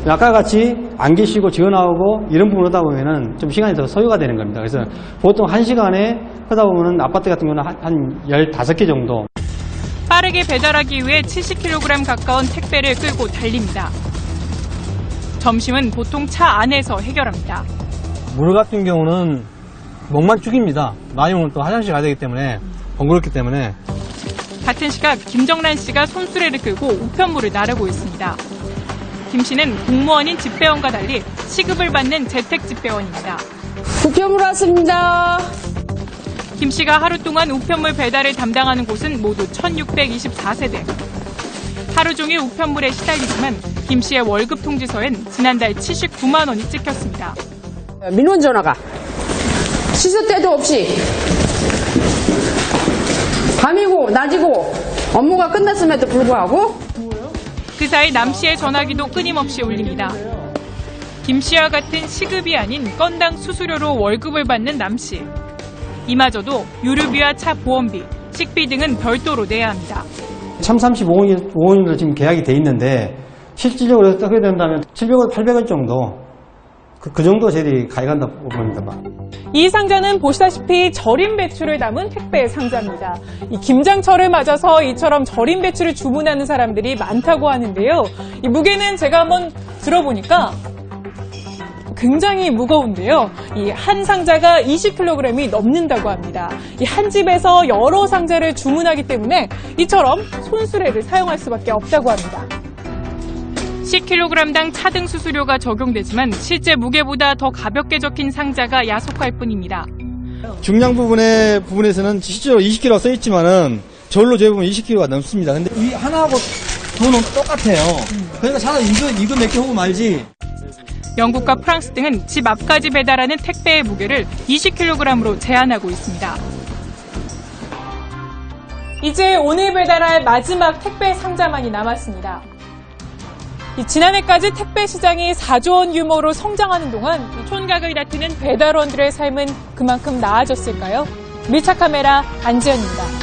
아까 같이 안 계시고 지어 나오고 이런 부분 하다 보면은 좀 시간이 더 소요가 되는 겁니다. 그래서 보통 1시간에 하다 보면은 아파트 같은 경우는 한 15개 정도. 빠르게 배달하기 위해 70kg 가까운 택배를 끌고 달립니다. 점심은 보통 차 안에서 해결합니다. 물 같은 경우는 목만 죽입니다. 많이 오면 또 화장실 가야 되기 때문에 번거롭기 때문에. 같은 시각 김정란 씨가 손수레를 끌고 우편물을 나르고 있습니다. 김 씨는 공무원인 집배원과 달리 시급을 받는 재택 집배원입니다. 우편물 왔습니다. 김 씨가 하루 동안 우편물 배달을 담당하는 곳은 모두 1624세대. 하루 종일 우편물에 시달리지만 김 씨의 월급 통지서엔 지난달 79만 원이 찍혔습니다. 민원 전화가 시도 때도 없이 밤이고 낮이고 업무가 끝났음에도 불구하고 그 사이 남 씨의 전화기도 끊임없이 울립니다. 김 씨와 같은 시급이 아닌 건당 수수료로 월급을 받는 남 씨. 이마저도 유류비와 차 보험비, 식비 등은 별도로 내야 합니다. 참 35원으로 지금 계약이 돼 있는데 실질적으로 하게 된다면 700원, 800원 정도 그 정도 저희들이 가져간다고 봅니다. 이 상자는 보시다시피 절임 배추를 담은 택배 상자입니다. 이 김장철을 맞아서 이처럼 절임 배추를 주문하는 사람들이 많다고 하는데요. 이 무게는 제가 한번 들어보니까 굉장히 무거운데요. 이 한 상자가 20kg이 넘는다고 합니다. 이 한 집에서 여러 상자를 주문하기 때문에 이처럼 손수레를 사용할 수밖에 없다고 합니다. 10kg당 차등 수수료가 적용되지만 실제 무게보다 더 가볍게 적힌 상자가 야속할 뿐입니다. 중량 부분에서는 실제로 20kg 써 있지만은 저울로 재보면 20kg가 넘습니다. 근데 이 하나하고 돈은 똑같아요. 그러니까 차라리 이거 몇 개 하고 말지. 영국과 프랑스 등은 집 앞까지 배달하는 택배의 무게를 20kg으로 제한하고 있습니다. 이제 오늘 배달할 마지막 택배 상자만이 남았습니다. 지난해까지 택배 시장이 4조 원 규모로 성장하는 동안 촌각을 다투는 배달원들의 삶은 그만큼 나아졌을까요? 밀착카메라 안지현입니다.